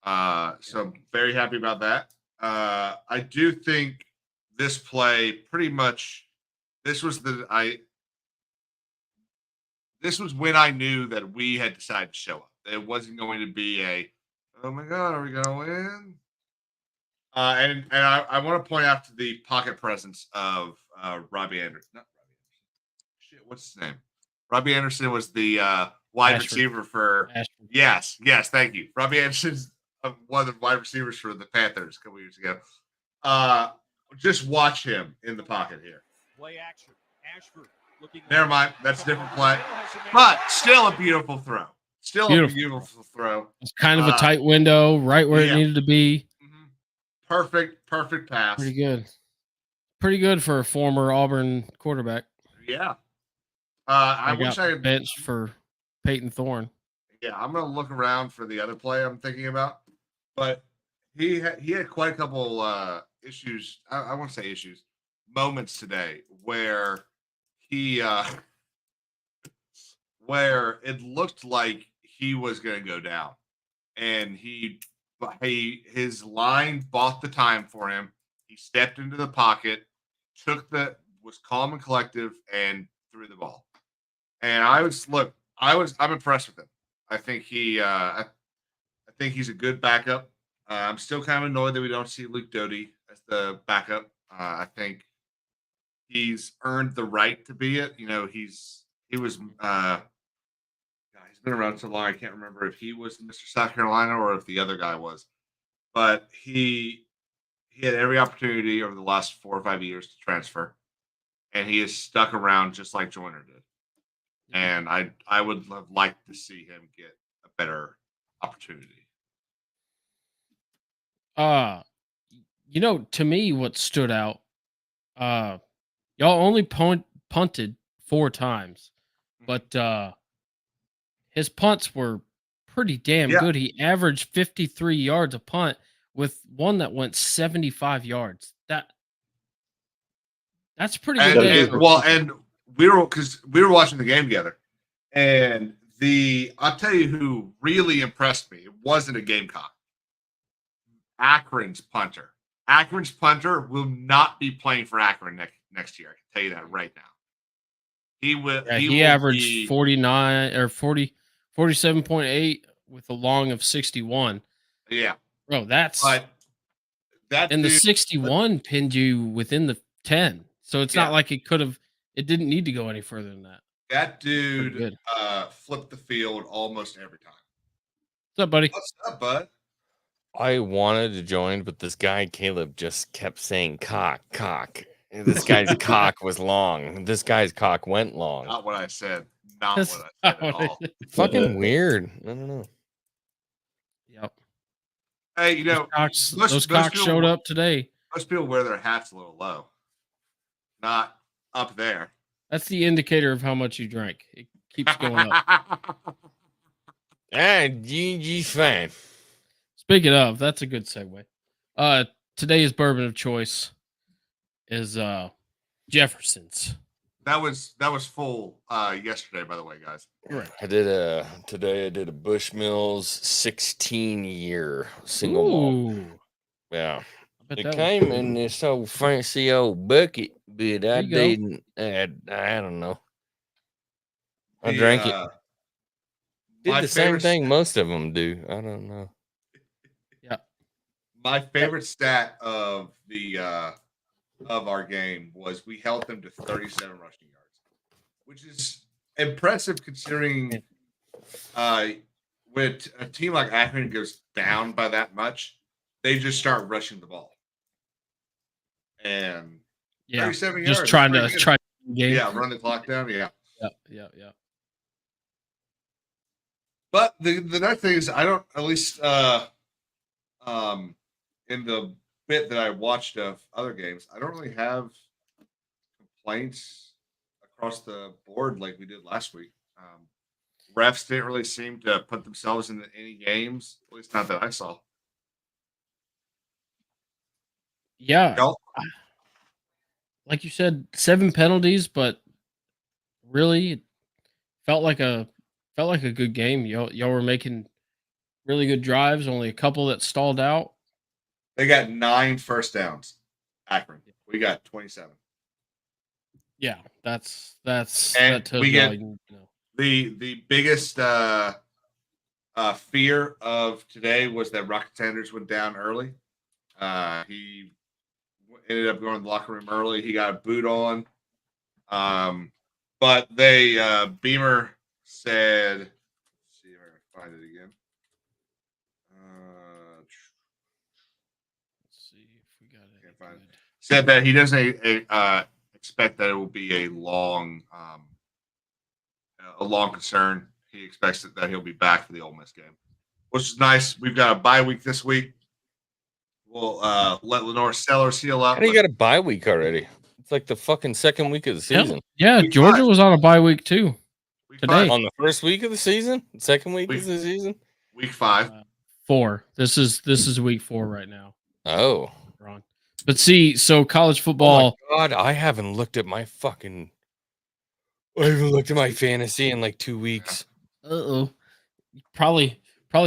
So I'm very happy about that. I do think this play pretty much. This was when I knew that we had decided to show up. It wasn't going to be oh my God, are we going to win? And I want to point out to the pocket presence of Robbie Anderson. Not Robbie Anderson. Shit, what's his name? Robbie Anderson was the wide receiver for. Ashford. Yes, thank you. Robbie Anderson's one of the wide receivers for the Panthers a couple years ago. Just watch him in the pocket here. Play action. Ashford looking. Never mind. That's a different play. But still a beautiful throw. Still a beautiful throw. It's kind of a tight window, right where it needed to be. Perfect pass. Pretty good. Pretty good for a former Auburn quarterback. Yeah. I wish I had benched for Peyton Thorne. Yeah, I'm gonna look around for the other play I'm thinking about, but he had quite a couple issues. I won't say issues, moments today where he where it looked like he was gonna go down, and his line bought the time for him. He stepped into the pocket, was calm and collective, and threw the ball. And I'm impressed with him. I think I think he's a good backup. I'm still kind of annoyed that we don't see Luke Doty as the backup. I think he's earned the right to be it. He's been around so long I can't remember if he was Mr. South Carolina or if the other guy was. But he had every opportunity over the last 4 or 5 years to transfer, and he has stuck around just like Joyner did. And I would have liked to see him get a better opportunity. To me, what stood out, y'all only punted 4 times, but his punts were pretty damn good. He averaged 53 yards a punt with one that went 75 yards. That's pretty good. And we were watching the game together, and I'll tell you who really impressed me. It wasn't a Gamecock. Akron's punter. Akron's punter will not be playing for Akron next year. I can tell you that right now. He will. He averaged 49 or 47.8 with a long of 61. Yeah, bro, that's. But that and the 61 pinned you within the 10, so it's not like it could have. It didn't need to go any further than that. That dude flipped the field almost every time. What's up, buddy? What's up, bud? I wanted to join, but this guy Caleb just kept saying cock. This guy's cock was long. This guy's cock went long. Not what I said. Not what I said at all. Fucking weird. I don't know. Yep. Hey, those cocks showed up today. Most people wear their hats a little low, not up there. That's the indicator of how much you drank. It keeps going up. GG's fine. Speaking of, that's a good segue. Today's bourbon of choice is Jefferson's. That was full yesterday, by the way, guys. Right. Today I did a Bushmills 16-year single malt. Yeah. It came in this old fancy old bucket, but I didn't. I don't know. I drank it. Did the same thing most of them do. I don't know. Yeah. My favorite stat of our game was we held them to 37 rushing yards, which is impressive considering when a team like Akron goes down by that much, they just start rushing the ball. And 37 just yards. Trying to game. Yeah, run the clock down. Yeah. Yeah. But the nice thing is, I don't, at least in the bit that I watched of other games, I don't really have complaints across the board like we did last week. Refs didn't really seem to put themselves in any games, at least not that I saw. Yeah. Y'all, Like you said, 7 penalties, but really it felt like a good game. Y'all were making really good drives, only a couple that stalled out. they got 9 first downs. Akron, we got 27. Yeah, that's And that tells we you all get you need to know. the biggest fear of today was that Rocket Sanders went down early. He ended up going to the locker room early. He got a boot on. But they Beamer said, let's see if I can find it again. Let's see if we got it. Can't find it. Said that he doesn't expect that it will be a long concern. He expects that he'll be back for the Ole Miss game, which is nice. We've got a bye week this week. We'll let Lenore Sellers heal up. How do you got a bye week already? It's like the fucking second week of the season. Yeah, Week Georgia 5. was on a bye week too. Week today. 5. On the first week of the season? Second week of the season? Week 5. 4. This is week 4 right now. Oh. Ron. But see, so college football. Oh my God, I haven't looked at my fantasy in like 2 weeks. Uh-oh. Probably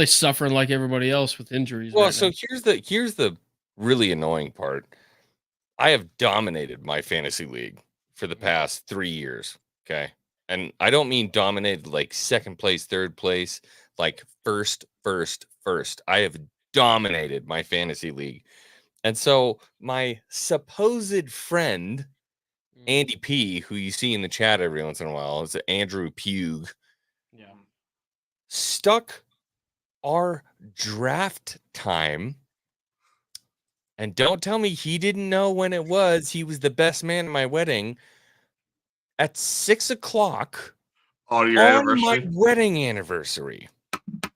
suffering like everybody else with injuries. Well, right so now. here's the really annoying part. I have dominated my fantasy league for the past 3 years. Okay. And I don't mean dominated like second place, third place, like first. I have dominated my fantasy league. And so my supposed friend, Andy P, who you see in the chat every once in a while, is Andrew Pugh. Yeah. Stuck our draft time. And don't tell me he didn't know when it was. He was the best man at my wedding at 6:00 On your on anniversary. my wedding anniversary.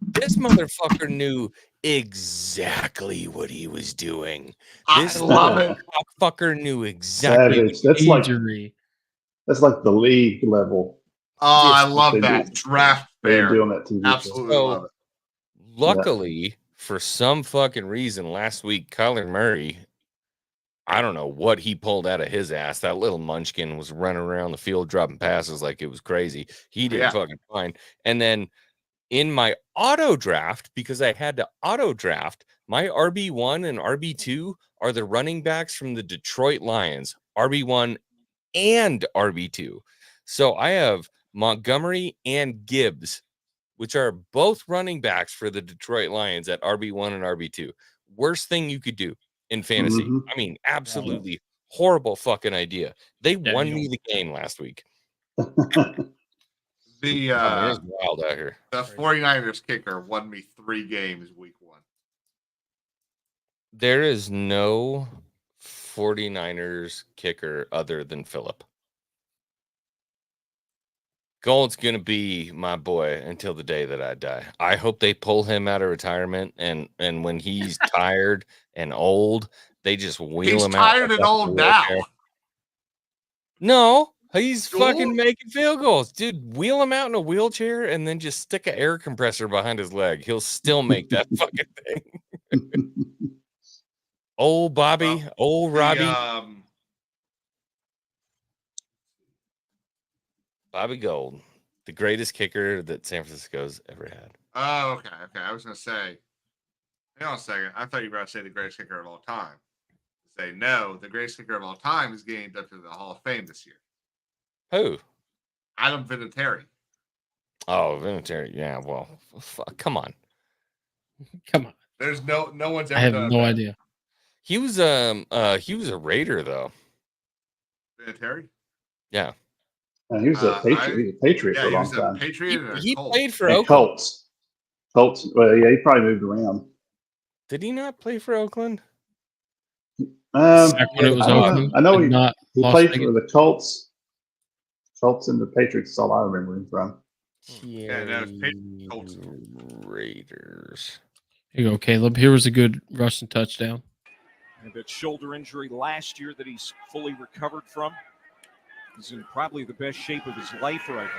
This motherfucker knew exactly what he was doing. This love it. fucker knew exactly. Savage. That's like the league level. Oh, I What love they that do. draft They're fair. doing that TV show. Absolutely love it. Luckily, for some fucking reason, last week, Kyler Murray, I don't know what he pulled out of his ass. That little munchkin was running around the field dropping passes like it was crazy. He did fucking fine. And then in my auto draft, because I had to auto draft, my RB1 and RB2 are the running backs from the Detroit Lions, RB1 and RB2. So I have Montgomery and Gibbs, which are both running backs for the Detroit Lions at RB1 and RB2. Worst thing you could do in fantasy. Mhm. I mean, absolutely horrible fucking idea. They won me the game last week. It's wild out here. The 49ers kicker won me 3 games week 1. There is no 49ers kicker other than Phillip. Gold's going to be my boy until the day that I die. I hope they pull him out of retirement, and when he's tired and old, they just wheel him out. He's tired and old now. No, he's fucking making field goals. Dude, wheel him out in a wheelchair and then just stick an air compressor behind his leg. He'll still make that fucking thing. Old Bobby, old Robbie. Bobby Gold, the greatest kicker that San Francisco's ever had. Oh, okay. I was going to say, hang on a second. I thought you were about to say the greatest kicker of all time. Say, no, the greatest kicker of all time is getting up to the Hall of Fame this year. Who? Adam Vinatieri. Oh, Vinatieri. Yeah, well, come on. Come on. There's no one's ever I have done no that. idea. He was a Raider though. Vinatieri? Yeah. He was a Patriot. He was a Patriot for a long time. Patriot He Colts. played for And Oakland. Colts. Well, yeah, he probably moved around. Did he not play for Oakland? Back when it was Oakland. I know and he not he Las played Vegas. for the Colts and the Patriots. That's all I remember him from. Yeah, no, it's Colts. Raiders. Here you go, Caleb. Here was a good rushing touchdown. And that shoulder injury last year that he's fully recovered from. He's in probably the best shape of his life right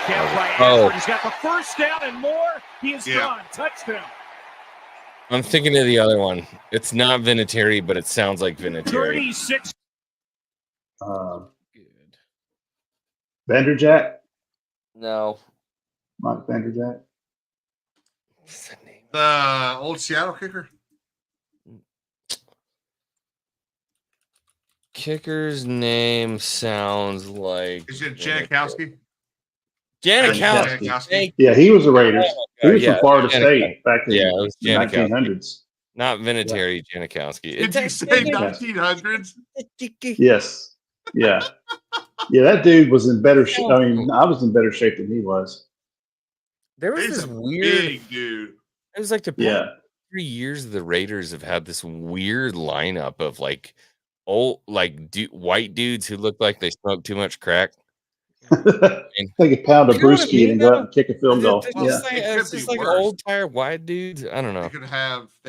now. He's got the first down and more. He is gone. Touchdown. I'm thinking of the other one. It's not Vinatieri, but it sounds like Vinatieri. 36. Good. Vanderjack? No. Mike Vanderjack? What's that name? The old Seattle kicker? Kicker's name sounds like. Is it Janikowski? Janikowski. Yeah, he was a Raiders. He was from Florida Janikowski. State back in it the was 1900s. Not Vinatieri, Janikowski. Did you say 1900s? Yes. Yeah. Yeah, that dude was in better shape. I mean, I was in better shape than he was. There was He's this a weird big dude. It was like the past 3 years the Raiders have had this weird lineup of like old white dudes who look like they smoked too much crack. Take a pound of brewski and go out and kick a field goal. It's just like old tired white dudes. I don't know. They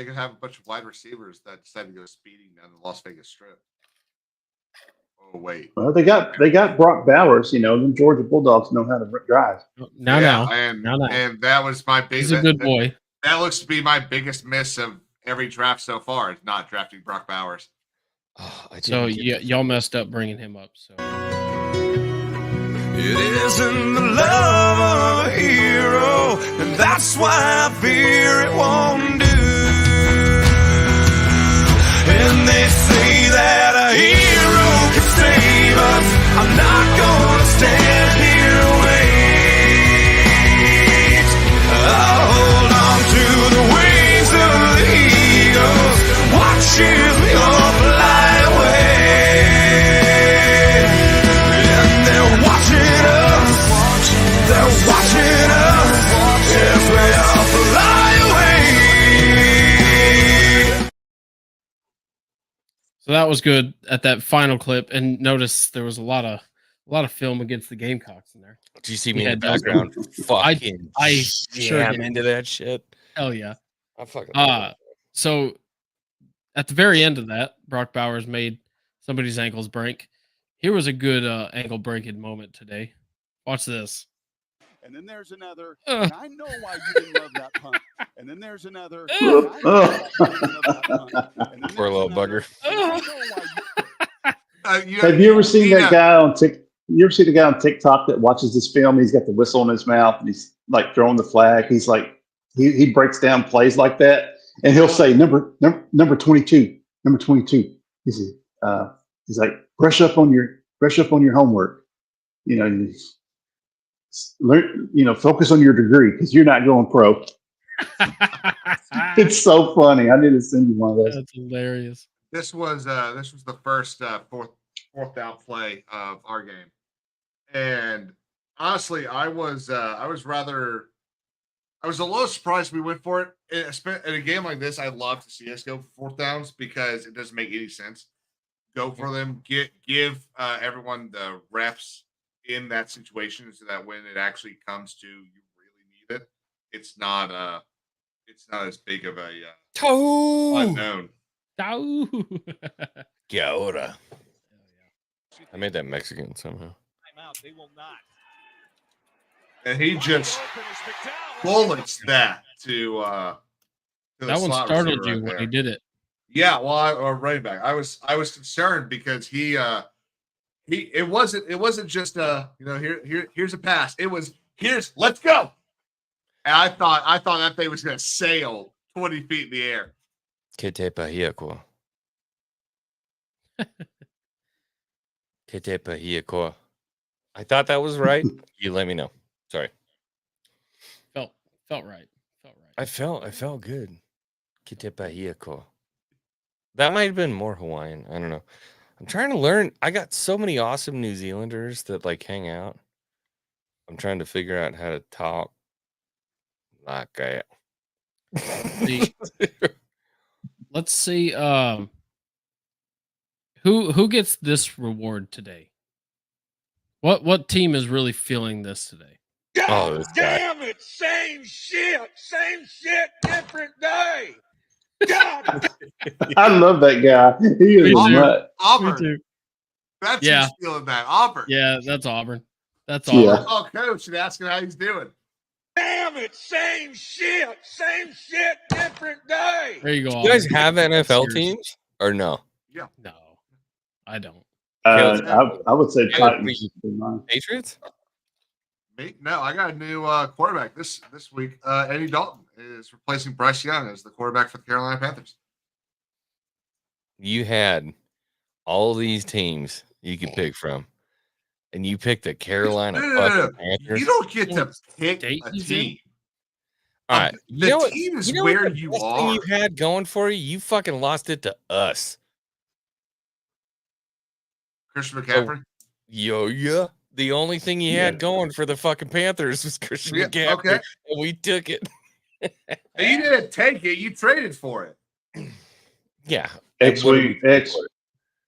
could have a bunch of wide receivers that decided to go speeding down the Las Vegas Strip. Oh wait. Well, they got Brock Bowers. You know, them Georgia Bulldogs know how to drive. And that was my big. He's a good boy. That looks to be my biggest miss of every draft so far. Is not drafting Brock Bowers. So y'all messed up bringing him up. So it isn't the love of a hero, and that's why I fear it won't do. And they say that a hero can save us. I'm not gonna stand here and wait. I'll hold on to the wings of the eagles. Watch as we all fly away. And they're watching us. They're watching us as we all fly away. So that was good at that final clip, and notice there was a lot of film against the Gamecocks in there. Do you see me in the background? Fucking I sure jam into that shit. Hell yeah! I fucking. So at the very end of that, Brock Bowers made somebody's ankles break. Here was a good ankle breaking moment today. Watch this. And then there's another. And I know why you didn't love that punt. And then there's another. Poor little bugger. Have you ever seen that guy on TikTok? You ever see the guy on TikTok that watches this film? He's got the whistle in his mouth and he's like throwing the flag. He's like, he breaks down plays like that, and he'll say number 22, number 22. He's like brush up on your homework. You know, learn. You know, focus on your degree because you're not going pro. It's so funny. I need to send you one of those. That's hilarious. This was the first fourth down play of our game, and honestly, I was a little surprised we went for it. In a game like this, I love to see us go for fourth downs because it doesn't make any sense. Go for them, give everyone the reps in that situation so that when it actually comes to you really need it, it's not as big of a unknown. Gaora. I made that Mexican somehow. They will not. And he just bullets that to that one startled you when he did it. Yeah, well, running back. I was concerned because it wasn't just here's a pass. It was let's go. And I thought that thing was gonna sail 20 feet in the air. Que te pahiako. Que te pahiako. I thought that was right. You let me know. Sorry. Felt right. I felt good. Que te pahiako. That might have been more Hawaiian. I don't know. I'm trying to learn. I got so many awesome New Zealanders that like hang out. I'm trying to figure out how to talk like that. Let's see. Who gets this reward today? What team is really feeling this today? God damn it, same shit, different day. God. I love that guy. He is a nut. Auburn. That's Yeah. who's stealing that. Auburn. Yeah, that's Auburn. That's Yeah. Auburn. Call coach and ask him how he's doing. Damn it, same shit, different day. There you go. Do you guys Auburn. have NFL Serious. teams or no? Yeah. No, I don't. I would say Caleb, Titans would be mine. Patriots? Me? No, I got a new quarterback this week. Eddie Dalton is replacing Bryce Young as the quarterback for the Carolina Panthers. You had all these teams you could pick from, and you picked the Carolina fucking Panthers. You don't get to pick State a he's in? team. All right, The team is where what the you best are. thing you had going for you. You fucking lost it to us. Christian McCaffrey. Yeah. The only thing you had going for the fucking Panthers was Christian McCaffrey, okay. and we took it. And you didn't take it; you traded for it. Yeah.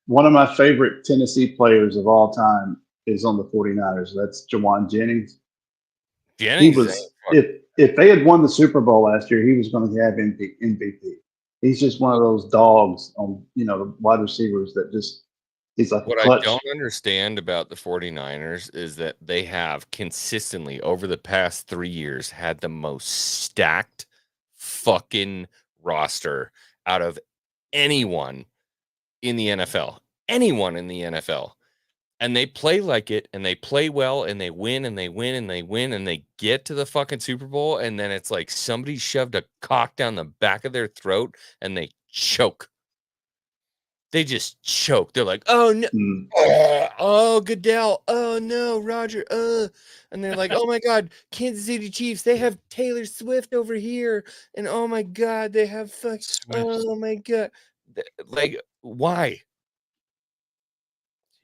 One of my favorite Tennessee players of all time is on the 49ers. That's Jawan Jennings. Jennings. He was, if they had won the Super Bowl last year, he was going to have MVP. He's just one of those dogs on, the wide receivers that just, he's like what a clutch. I don't understand about the 49ers is that they have consistently over the past 3 years had the most stacked fucking roster out of anyone in the NFL. Anyone in the NFL. And they play like it, and they play well, and they win, and they win, and they win, and they get to the fucking Super Bowl, and then it's like somebody shoved a cock down the back of their throat, and they choke. They just choke. They're like, oh, no. Oh, Goodell. Oh, no, Roger. And they're like, oh, my God, Kansas City Chiefs. They have Taylor Swift over here. And, oh, my God, they have oh, my God. Like, why?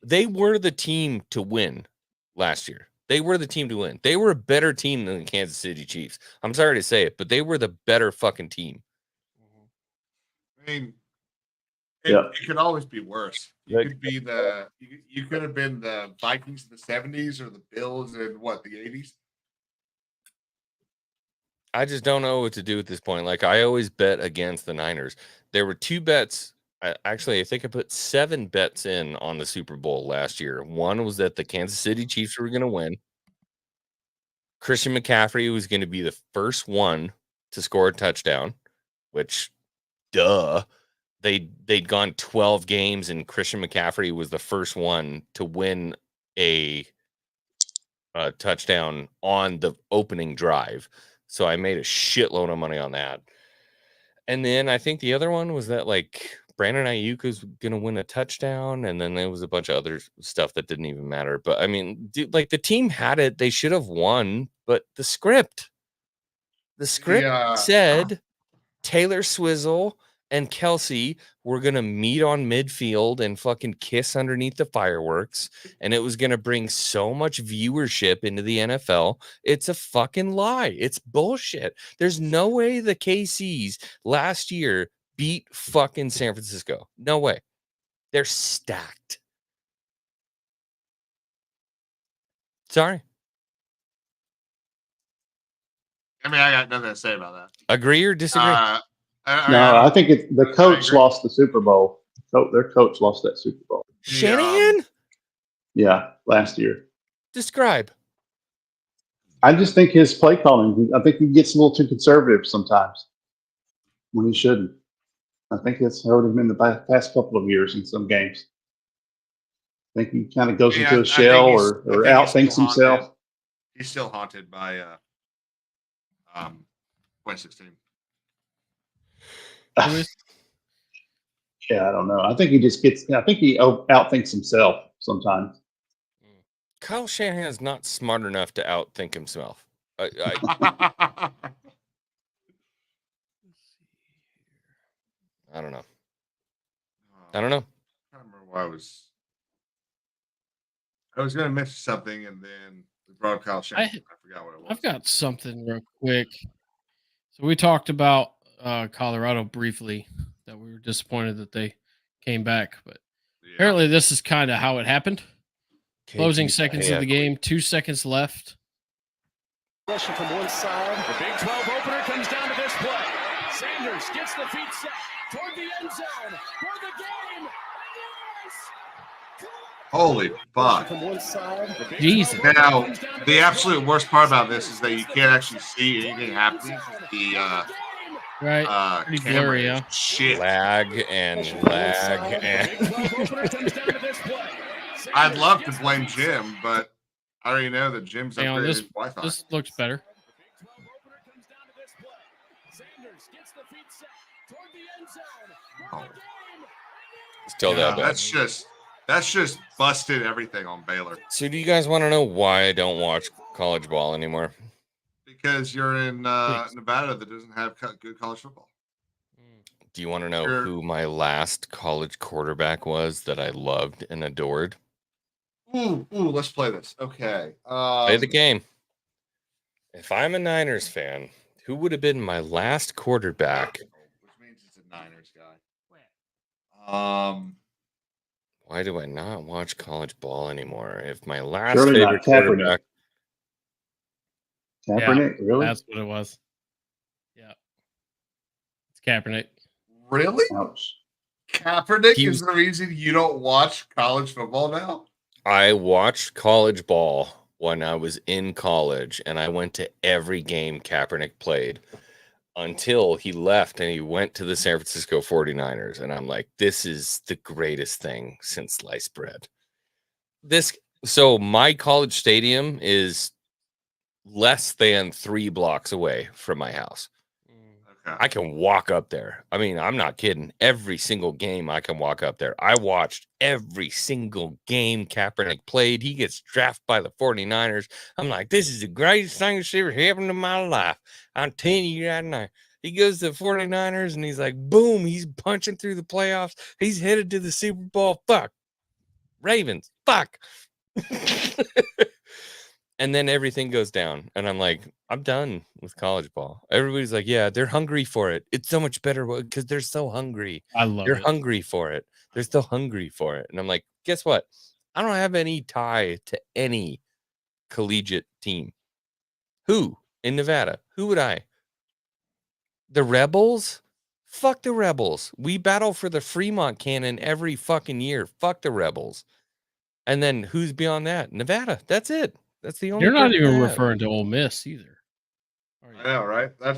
They were the team to win last year. They were the team to win. They were a better team than the Kansas City Chiefs. I'm sorry to say it, but they were the better fucking team. I mean, it could always be worse. You could be you could have been the Vikings in the 70s or the Bills in the 80s. I just don't know what to do at this point. Like, I always bet against the Niners. There were 2 bets. Actually, I think I put 7 bets in on the Super Bowl last year. One was that the Kansas City Chiefs were going to win. Christian McCaffrey was going to be the first one to score a touchdown, which, duh. They'd gone 12 games, and Christian McCaffrey was the first one to win a touchdown on the opening drive. So I made a shitload of money on that. And then I think the other one was that, like, Brandon Ayuk was going to win a touchdown, and then there was a bunch of other stuff that didn't even matter. But, I mean, dude, like, the team had it. They should have won, but the script said Taylor Swizzle and Kelsey were going to meet on midfield and fucking kiss underneath the fireworks, and it was going to bring so much viewership into the NFL. It's a fucking lie. It's bullshit. There's no way the KCs last year beat fucking San Francisco. No way. They're stacked. Sorry. I mean, I got nothing to say about that. Agree or disagree? I think the coach lost the Super Bowl. Their coach lost that Super Bowl. Shanahan? Yeah, last year. Describe. I just think his play calling, I think he gets a little too conservative sometimes when he shouldn't. I think it's hurt him in the past couple of years in some games. I think he kind of goes into a shell or outthinks himself. He's still haunted by 2016. Yeah, I don't know. I think he outthinks himself sometimes. Kyle Shanahan is not smart enough to outthink himself. I don't know. I don't know. I don't remember why I was going to mention something, and then we brought up Kyle Shanahan. I forgot what it was. I've got something real quick. So we talked about Colorado briefly, that we were disappointed that they came back, but apparently this is kind of how it happened. Closing seconds of the game, 2 seconds left. Rushing from one side. The Big 12 opener comes down to this play. Sanders gets the feet set toward the end zone for the game. Holy fuck. From one side. Jesus. Now, the absolute worst part about this is that you can't actually see anything happening. The Right. Pretty camera blurry, is yeah. shit. Lag and lag and I'd love to blame Jim, but I already know that Jim's Hang on, upgraded this, his Wi-Fi. this looks better. Oh. still Yeah, that bad. that's just busted everything on Baylor. So do you guys want to know why I don't watch college ball anymore? Because you're in Nevada that doesn't have good college football. Do you want to know who my last college quarterback was that I loved and adored? Ooh, let's play this. Okay. Play the game. If I'm a Niners fan, who would have been my last quarterback? Which means it's a Niners guy. Why do I not watch college ball anymore? If my last Surely favorite not Kaepernick. quarterback, Kaepernick, really? That's what it was. Yeah. It's Kaepernick. Really? Ouch. Kaepernick is the reason you don't watch college football now? I watched college ball when I was in college, and I went to every game Kaepernick played until he left and he went to the San Francisco 49ers. And I'm like, this is the greatest thing since sliced bread. So my college stadium is less than 3 blocks away from my house. Okay. I can walk up there. I mean, I'm not kidding. Every single game I can walk up there. I watched every single game Kaepernick played. He gets drafted by the 49ers. I'm like, this is the greatest thing that's ever happened in my life. I'm telling you right now. He goes to the 49ers and he's like, boom, he's punching through the playoffs. He's headed to the Super Bowl. Fuck. Ravens. Fuck. And then everything goes down. And I'm like, I'm done with college ball. Everybody's like, yeah, they're hungry for it. It's so much better because they're so hungry. I love They're it. hungry for it. They're still hungry for it. And I'm like, guess what? I don't have any tie to any collegiate team. Who in Nevada? Who would I? The Rebels? Fuck the Rebels. We battle for the Fremont cannon every fucking year. Fuck the Rebels. And then who's beyond that? Nevada. That's it. That's the only. You're not even I have. referring to Ole Miss either. I know, right? They're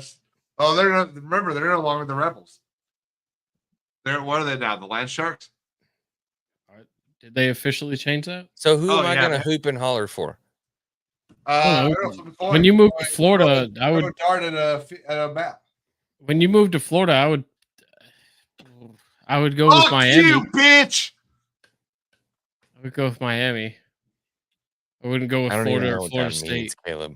not. Remember, they're no longer the Rebels. What are they now? The Land Sharks? Did they officially change that? So who am I going to hoop and holler for? When you moved to Florida, I would dart at a map. When you moved to Florida, I would go with Miami. You bitch! I would go with Miami. I wouldn't go with Florida or Florida State. Means, Caleb.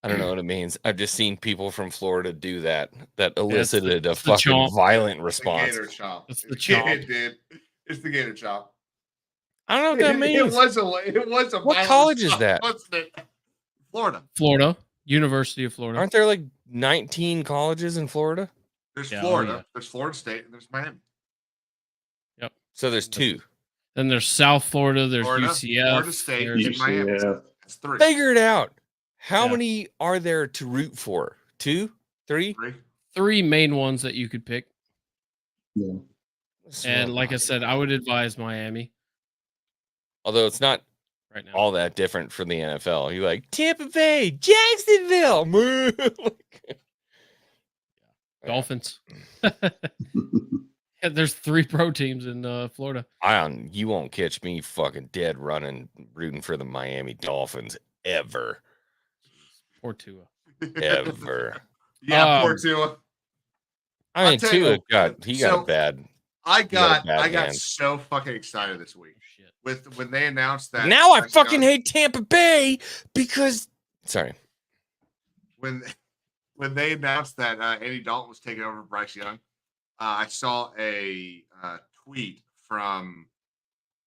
I don't know what it means. I've just seen people from Florida do that. That elicited a fucking violent response. Gator chomp. It's the chomp. It did. It's the Gator chomp. I don't know what that means. It was a what college is that? Wasn't it? Florida. University of Florida. Aren't there like 19 colleges in Florida? There's Florida. There's Florida State, and there's Miami. Yep. So there's 2. Then there's South Florida. There's UCF. Florida State, and Miami. That's 3. Figure it out. How many are there to root for? 2? 3? 3 main ones that you could pick. Yeah. And like I said, I would advise Miami. Although it's not right now all that different from the NFL. You're like Tampa Bay, Jacksonville. Dolphins. There's 3 pro teams in Florida. You won't catch me fucking dead running, rooting for the Miami Dolphins ever. Poor Tua. Ever. Yeah, poor Tua. I mean, Tua got bad. I got so fucking excited this week when they announced that. Now I fucking hate Tampa Bay because. Sorry. When they announced that Andy Dalton was taking over Bryce Young, I saw a tweet from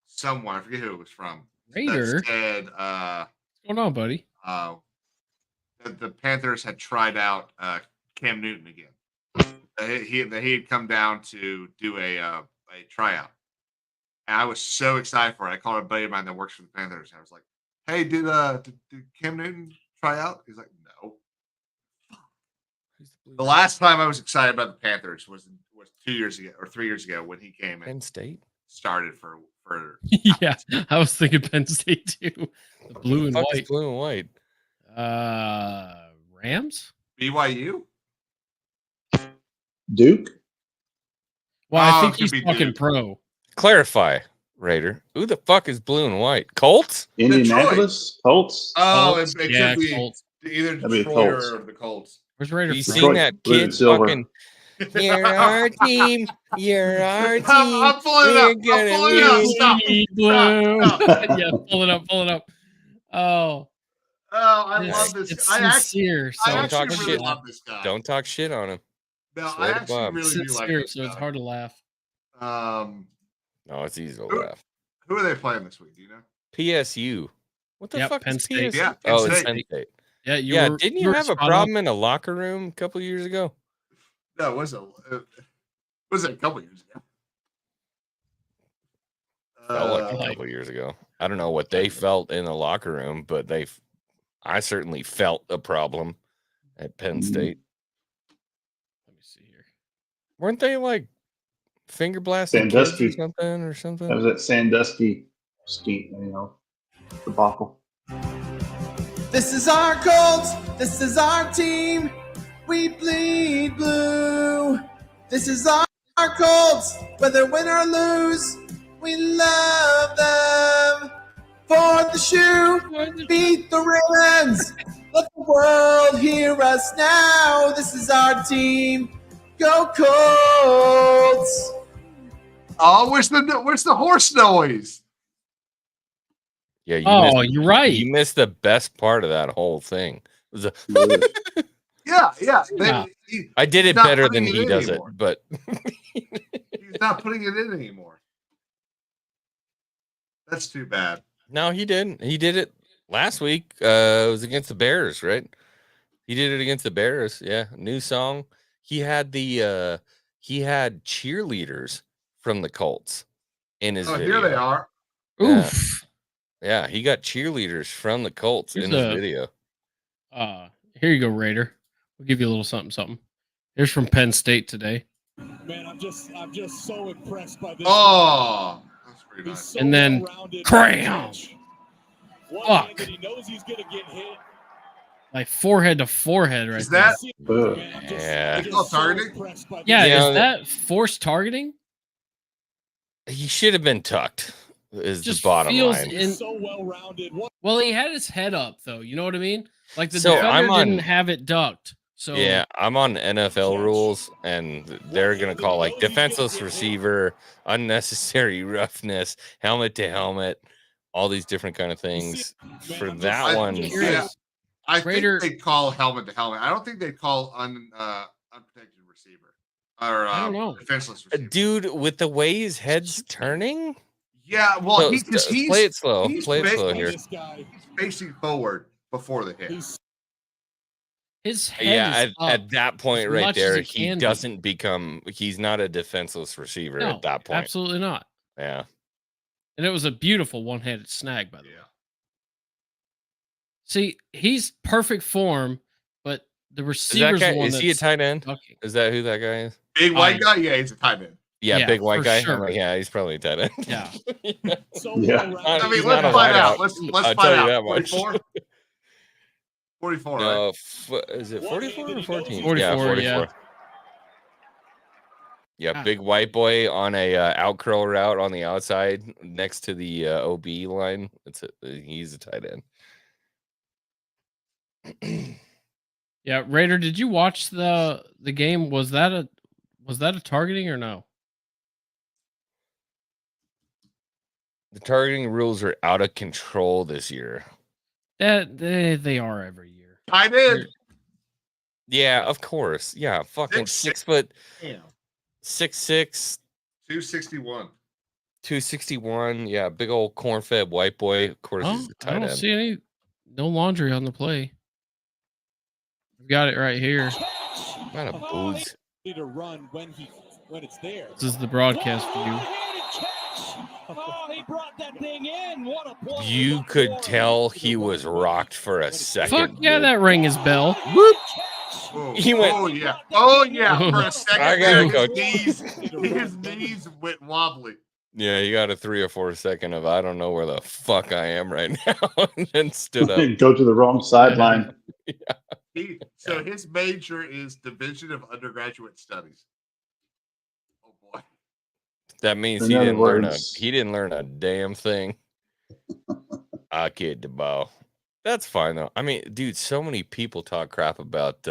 someone. I forget who it was from. Raider. That said, what's going on, buddy? The Panthers had tried out Cam Newton again. He had come down to do a tryout, and I was so excited for it. I called a buddy of mine that works for the Panthers. And I was like, "Hey, did Cam Newton try out? He's like, no. The last time I was excited about the Panthers was 2 years ago or 3 years ago when he came Penn and State started for Yeah, I was thinking Penn State too. The blue and Fuck is white. blue and white. Rams? BYU. Duke. Well, I Oh, think it he's could be talking Duke. pro. Clarify, Raider. Who the fuck is blue and white? Colts? Indianapolis. Colts. Oh, Colts? it Yeah, could be Colts. either That'd be the Detroit Colts. or the Colts. Where's Raider You from? seen Detroit, that blue and kid silver. fucking? You're our team. You're our team. I'm pulling it up. We're I'm gonna pulling it up. win. Stop. Bleed blue. Stop. Yeah, pull it up. Pull it up. Oh, Oh, I it's, love this. it's I actually, sincere. So I Don't talk actually really shit. love this guy. Don't talk shit on him. No, I Swear to actually Bob. really do like sincere, this so it's guy. hard to laugh. No, it's easy to Who- laugh. Who are they playing this week? Do you know? PSU. What the Yep, fuck Penn is State. PSU? Yeah, Penn Oh, it's State. Penn State. Yeah, Yeah, were, didn't you were have a spot problem on. in a locker room a couple years ago? No, it was a couple years ago. Felt like a like- couple years ago. I don't know what they felt in the locker room, but I certainly felt a problem at Penn State. Let me see here. Weren't they like finger blasting kids Sandusky. or something? That was that Sandusky scheme, debacle. This is our Colts. This is our team. We bleed blue. This is our Colts. Whether win or lose, we love them. For the shoe, beat the Ravens. Let the world hear us now. This is our team. Go Colts. Oh, where's the horse noise? Yeah, You're right. You missed the best part of that whole thing. It was a Yeah. Yeah. I did it not better putting than it he in does anymore. it, but He's not putting it in anymore. That's too bad. no, he didn't. He did it last week. It was against the Bears, right? He did it against the Bears. Yeah, new song. He had cheerleaders from the Colts in his Oh, video. here they are. Oof. Yeah, he got cheerleaders from the Colts Here's in his a- video. Here you go, Raider. We'll give you a little something. Here's from Penn State today. Man, I'm just so impressed by this. Oh, that's pretty He's nice. so And then well-rounded. cram. One-handed, Fuck. He knows he's gonna get hit. Like forehead to forehead right Is there. that Ugh. Man, I'm Yeah. I'm Oh, so targeting? impressed by Yeah, this. Yeah, is that forced targeting? He should have been tucked. Is Just the bottom feels line. in- He's so well-rounded. Well, he had his head up though. You know what I mean? Like the So, defender I'm on- didn't have it ducked. So Yeah, I'm on NFL rules, and they're gonna call like defenseless receiver, unnecessary roughness, helmet to helmet, all these different kind of things. For that I- one, yeah. I Raider- think they call helmet to helmet. I don't think they call unprotected receiver or I don't know. defenseless a receiver. dude with the way his head's turning. Yeah, well, So, he's play it slow. he's Play it big- slow here. This guy, he's facing forward before the hit. he's his head Yeah, is up. at that point as right much as there, it he can be. doesn't become. He's not a defenseless receiver No, at that point. absolutely not. Yeah. And it was a beautiful one-handed snag, by the way. Yeah. See, he's perfect form, but the Is that receiver's guy? the one Is he a that's tight end? ducking. Is that who that guy is? Big white I- guy? Yeah, he's a tight end. Yeah, Yeah, big white for guy. I'm sure. like, yeah, he's probably a tight end. Yeah. so Yeah. well-rounded. I mean, He's let's not a find wideout. out. Let's I'll find tell you out. that much. 44? 44, right? No, is it 44 or 14? 44, yeah, 44. yeah. Yeah, Ah. big white boy on a out curl route on the outside next to the OB line. He's a tight end. Yeah, Raider, did you watch the game? Was that a targeting or no? The targeting rules are out of control this year. That they are every year. Tight end. Yeah, of course. Yeah, fucking 6 foot, Damn. 6'6", 261. 261. Yeah, big old corn-fed white boy. Of course, Oh, he's a I tight don't end. see no laundry on the play. I've got it right here. Not a booze. To run when it's there. This is the broadcast view. One-handed catch. Oh, he brought that thing in. What a play. You could tell he was rocked for a second. Fuck yeah, dude. that rang his bell. Whoop. Oh, He went, oh yeah. Oh yeah. For a second I there, gotta his knees went wobbly. Yeah, you got a 3 or 4 second of I don't know where the fuck I am right now, and then stood up. Go to the wrong sideline. So his major is Division of Undergraduate Studies. Oh boy. That means In he other didn't learn words- he didn't learn a damn thing. I kid the ball. That's fine though. I mean, dude, so many people talk crap about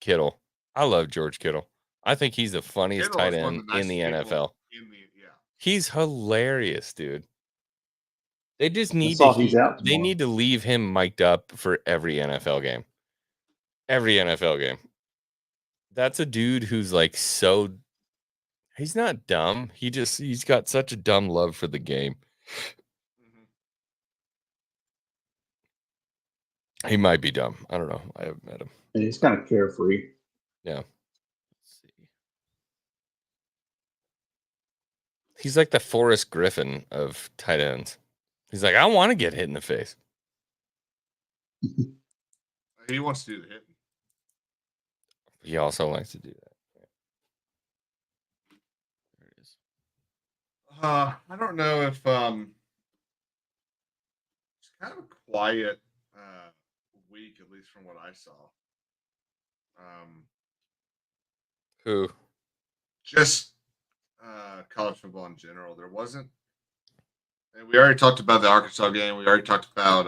Kittle. I love George Kittle. I think he's the funniest Kittle tight is one end of the in the nicest people NFL. yeah. He's hilarious, dude. They just need all he's out they tomorrow. need to leave him mic'd up for every NFL game. Every NFL game. That's a dude who's like so he's not dumb. He's got such a dumb love for the game. He might be dumb. I don't know. I haven't met him. And he's kind of carefree. Yeah. Let's see. He's like the Forrest Griffin of tight ends. He's like, I want to get hit in the face. He wants to do the hitting. He also likes to do that. There it is. I don't know if it's kind of a quiet week, at least from what I saw. Who? Just college football in general. There wasn't. And we already talked about the Arkansas game. We already talked about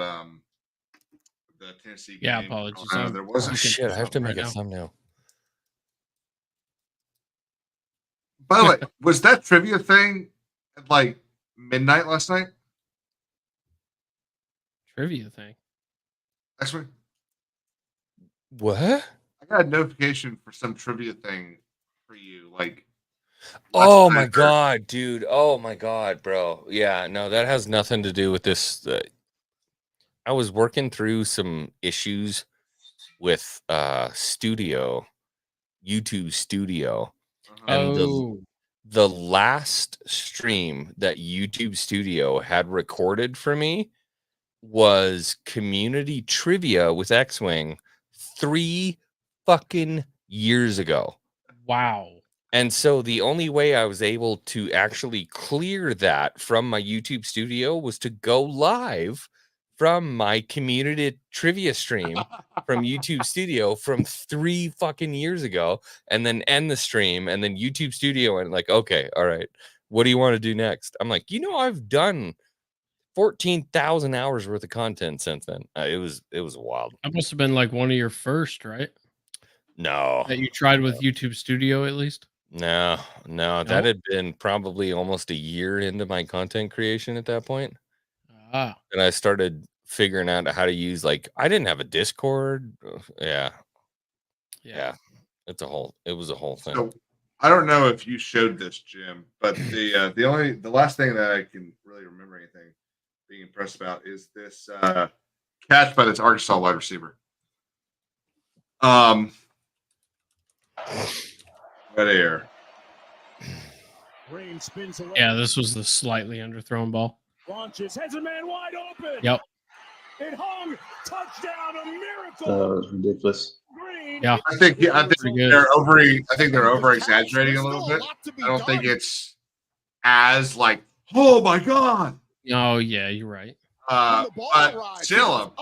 the Tennessee game. Yeah, apologies. There wasn't. Oh, shit, I have to right make a now. thumbnail. By the way, was that trivia thing at like midnight last night? Trivia thing. Actually, What? I got a notification for some trivia thing for you. Like, Oh last my night. god, dude. Oh my god, bro. Yeah, no, that has nothing to do with this. I was working through some issues with Studio, YouTube Studio, and the last stream that YouTube Studio had recorded for me was community trivia with X-Wing 3 fucking years ago. Wow. And so the only way I was able to actually clear that from my YouTube Studio was to go live from my community trivia stream from YouTube Studio from 3 fucking years ago, and then end the stream, and then YouTube Studio and like, okay, all right, what do you want to do next? I'm like, I've done 14,000 hours worth of content since then. It was wild. That must have been like one of your first, right? No, That you tried with YouTube Studio at least? no, that had been probably almost a year into my content creation at that point. Ah. And I started figuring out how to use, like, I didn't have a Discord. Yeah. It was a whole thing. So I don't know if you showed this, Jim, but the last thing that I can really remember anything being impressed about is this catch by this Arkansas wide receiver. Red air. Rain spins away. Yeah, this was the slightly underthrown ball. Launches, has a man wide open. Yep. It hung. Touchdown, a miracle. Ridiculous. Green. Yeah. I think Pretty good. they're over exaggerating a little bit. I don't think it's as like, oh my god. Oh yeah, you're right. But still,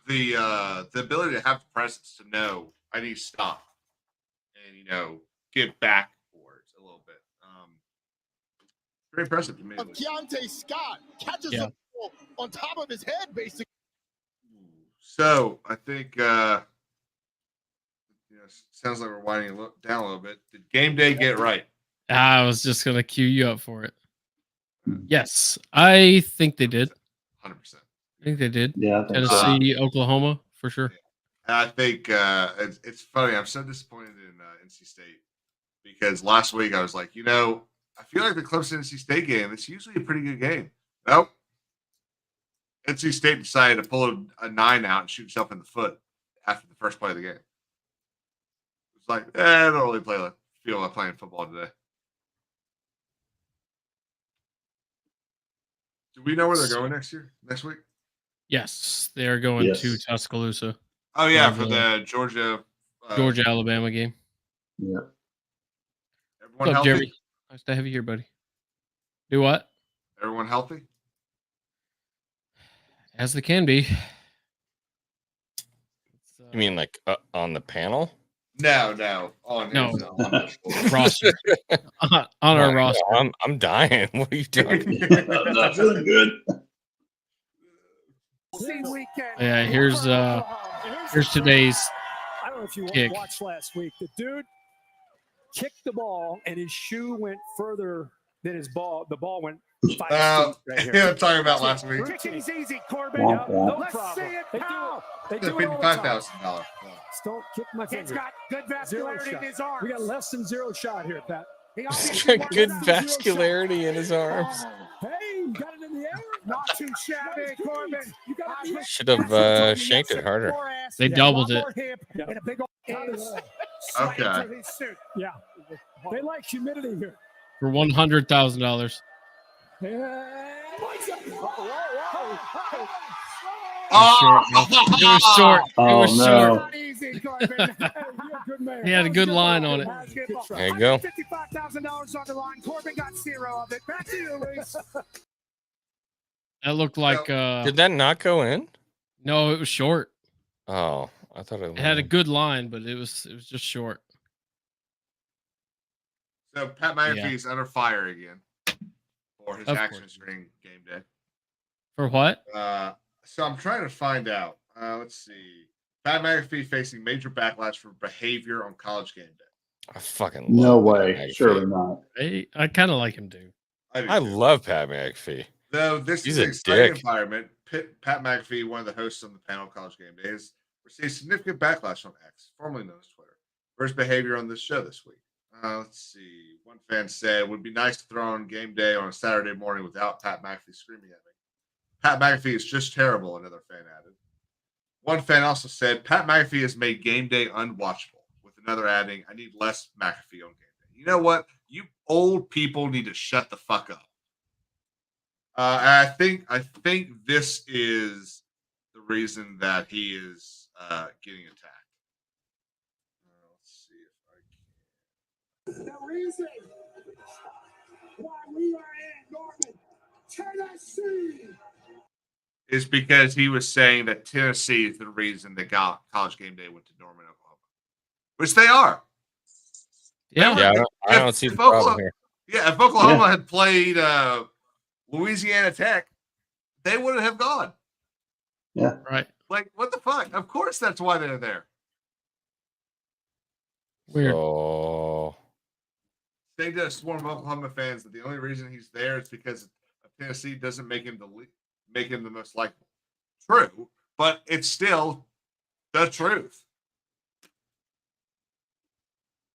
the ability to have the presence to know I need to stop and get back forwards a little bit. Very impressive to me. Keontae Scott catches the ball on top of his head, basically. So I think sounds like we're winding down a little bit. Did game day get right? I was just gonna cue you up for it. Yes, I think they did. 100%. I think they did. Yeah, I think so. Tennessee, Oklahoma, for sure. I think it's funny. I'm so disappointed in NC State because last week I was like, I feel like the Clemson NC State game, it's usually a pretty good game. Nope. NC State decided to pull a 9 out and shoot itself in the foot after the first play of the game. It's like, I don't really feel like playing football today. Do we know where they're going next week? Yes, they are going to Tuscaloosa. Oh yeah, for the Georgia Alabama game. Yeah. Everyone What's up, healthy? Jeremy? Nice to have you here, buddy. Do what? Everyone healthy? As they can be. You mean like on the panel? No. On the roster. on our roster. I'm dying. What are you doing? Not feeling good. Yeah, here's today's I don't know if you kick. watched last week. The dude kicked the ball, and his shoe went further than his ball. The ball went 5 feet right here. Yeah, I'm talking about last week. Kicking's easy, Corbin. Womp, womp. No problem. They do it all the time. $55,000. Just don't kick my finger. He's got good vascularity in his arms. We got less than zero shot here, Pat. He's got good vascularity in his arms. Hey, you got it in the air. Not too shabby, Corbin. You got it in the air. Should have shanked it harder. They doubled it. And a big old Okay. Yeah. They like humidity here. For $100,000. Oh, It was short. It Oh, was no. short. He had a good line on it. There you go. $55,000 on the line. Corbin got 0 of it. Back to you, Luis. That looked like Did that not go in? no, it was short. Oh, I thought It had a good line, but it was just short. So Pat McAfee's under fire again for his Of actions during game day. For what? So I'm trying to find out. Let's see. Pat McAfee facing major backlash for behavior on college game day. I fucking No love way. Pat McAfee. Surely not. I kind of like him, dude. I love Pat McAfee. Though this He's is a an exciting dick. environment, Pat McAfee, one of the hosts on the panel College Game Days, received significant backlash on X, formerly known as Twitter, for his behavior on this show this week. Let's see. One fan said, it would be nice to throw on game day on a Saturday morning without Pat McAfee screaming at me. Pat McAfee is just terrible, another fan added. One fan also said, Pat McAfee has made game day unwatchable, with another adding, I need less McAfee on game day. You know what? You old people need to shut the fuck up. I think this is the reason that he is getting attacked. Let's see if I can. The reason why we are in Norman, Tennessee, is because he was saying that Tennessee is the reason that College Game Day went to Norman, Oklahoma, which they are. Yeah, I don't see the problem here. Yeah, if Oklahoma had played Louisiana Tech, they wouldn't have gone. Yeah. Right. Like, what the fuck? Of course that's why they're there. Weird. So, They just sworn of Oklahoma fans that the only reason he's there is because of Tennessee doesn't make him the most likable. True, but it's still the truth.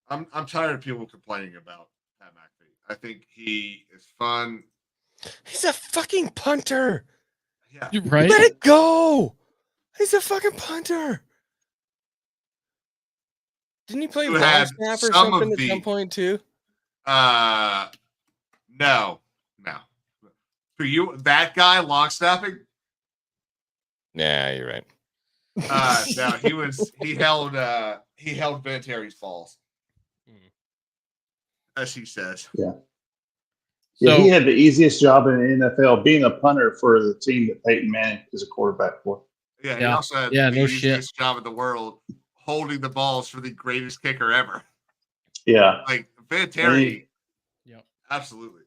I'm tired of people complaining about Pat McAfee. I think he is fun. he's a fucking punter. Yeah. You're right. Let it go. He's a fucking punter. Didn't he play You long had snap or some something of at some point too? No. For you, that guy long snapping? Yeah, you're right. No, he held Vinatieri's falls. As he says. Yeah. Yeah, So- he had the easiest job in the NFL, being a punter for the team that Peyton Manning is a quarterback for. Yeah, he Yeah. also had Yeah, the no easiest job in the world, holding the balls for the greatest kicker ever. Yeah. Like Vinatieri. Yep. Absolutely.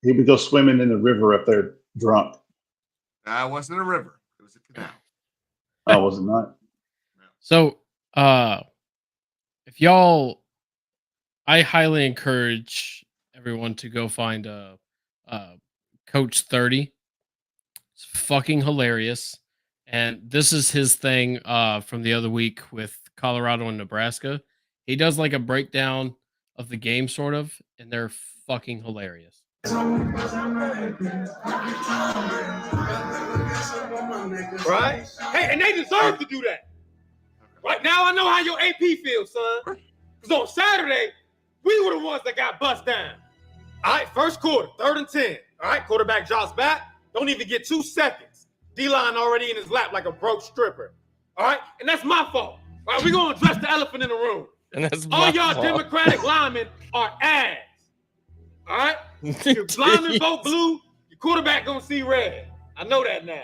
He would go swimming in the river up there drunk. It wasn't a river. It was a canal. I was not. So, I highly encourage everyone to go find Coach 30. It's fucking hilarious. And this is his thing from the other week with Colorado and Nebraska. He does like a breakdown of the game, sort of, and they're fucking hilarious. Right? Hey, and they deserve to do that. Right now, I know how your AP feels, son. Because on Saturday, we were the ones that got bust down. All right, first quarter, 3rd and 10. All right, quarterback drops back. don't even get 2 seconds. D-line already in his lap like a broke stripper. All right? And that's my fault. All right, we're going to address the elephant in the room. And that's All my y'all fault. Democratic linemen are ass. All right? If linemen vote blue, your quarterback going to see red. I know that now.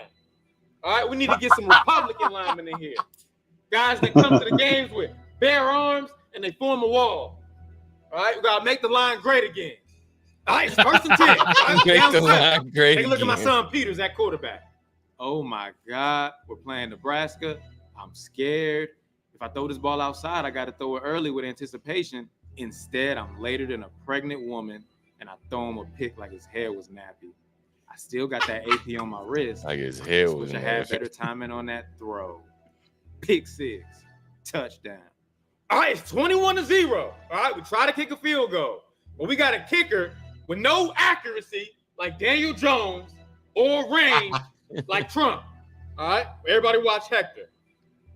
All right? We need to get some Republican linemen in here. Guys that come to the games with bare arms and they form a wall. All right? We got to make the line great again. All right, it's 1st and 10. All right, Make the line great Take a look at my again. son Peters at quarterback. Oh my God, we're playing Nebraska. I'm scared. If I throw this ball outside, I got to throw it early with anticipation. Instead, I'm later than a pregnant woman, and I throw him a pick like his hair was nappy. I still got that AP on my wrist. Like his hair was Wish I had nappy. better timing on that throw. Pick 6, touchdown. All right, it's 21-0. All right, we try to kick a field goal, but we got a kicker with no accuracy like Daniel Jones or range like Trump. All right, everybody watch Hector.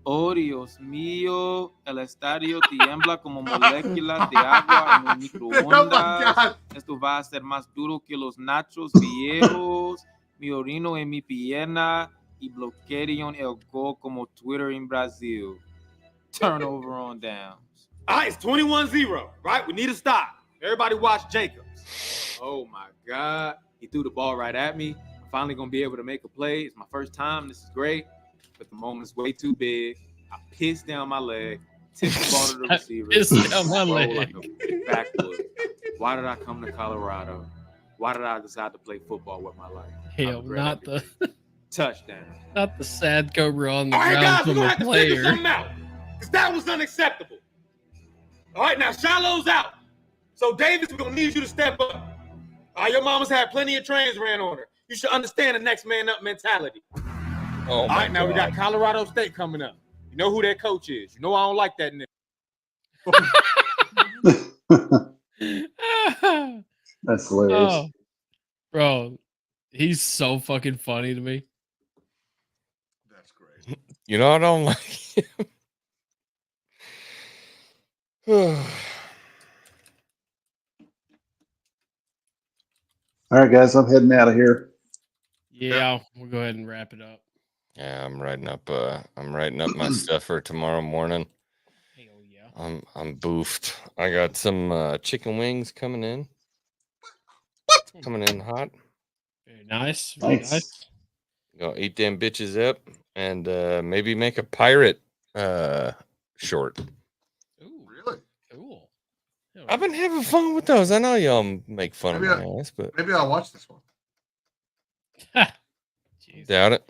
Oh, Dios mío, el estadio tiembla como moléculas de agua en un microondas. Esto va a ser más duro que los nachos viejos. Mi orino en mi pierna y bloquearon el gol como Twitter in Brazil. Turnover on downs. All right, it's 21-0, right? We need to stop. Everybody watch Jacobs. Oh, my God. He threw the ball right at me. I'm finally going to be able to make a play. It's my first time. This is great. But the moment's way too big. I pissed down my leg, tipped the ball to the receiver. Pissed down my leg. Like a backwood. Why did I come to Colorado? Why did I decide to play football with my life? Hell, not the touchdown. Not the sad cobra on the All right, ground guys, we're from going a to have to figure player. something out. Because that was unacceptable. All right, now Shiloh's out. So, Davis, we're going to need you to step up. Your mama's had plenty of trains ran on her. You should understand the next man up mentality. Oh, all right, now we got Colorado State coming up. You know who their coach is. You know I don't like that nigga. That's hilarious. Oh, bro, he's so fucking funny to me. That's great. You know, I don't like him. All right, guys, I'm heading out of here. Yeah, we'll go ahead and wrap it up. Yeah, I'm writing up my stuff for tomorrow morning. Hell yeah. I'm boofed. I got some chicken wings coming in. Coming in hot. Very nice. Very nice. Gonna eat them bitches up and maybe make a pirate short. Ooh, really? Cool. I've been having fun with those. I know y'all make fun of my ass, but maybe I'll watch this one. Doubt it.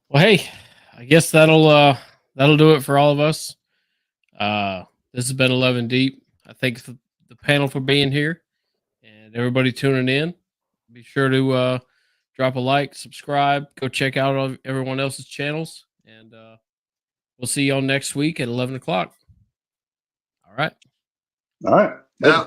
Well, hey, I guess that'll do it for all of us. This has been 11 Deep. I thank the panel for being here and everybody tuning in. Be sure to drop a like, subscribe, go check out everyone else's channels, and we'll see y'all next week at 11 o'clock. All right. All right. Yeah.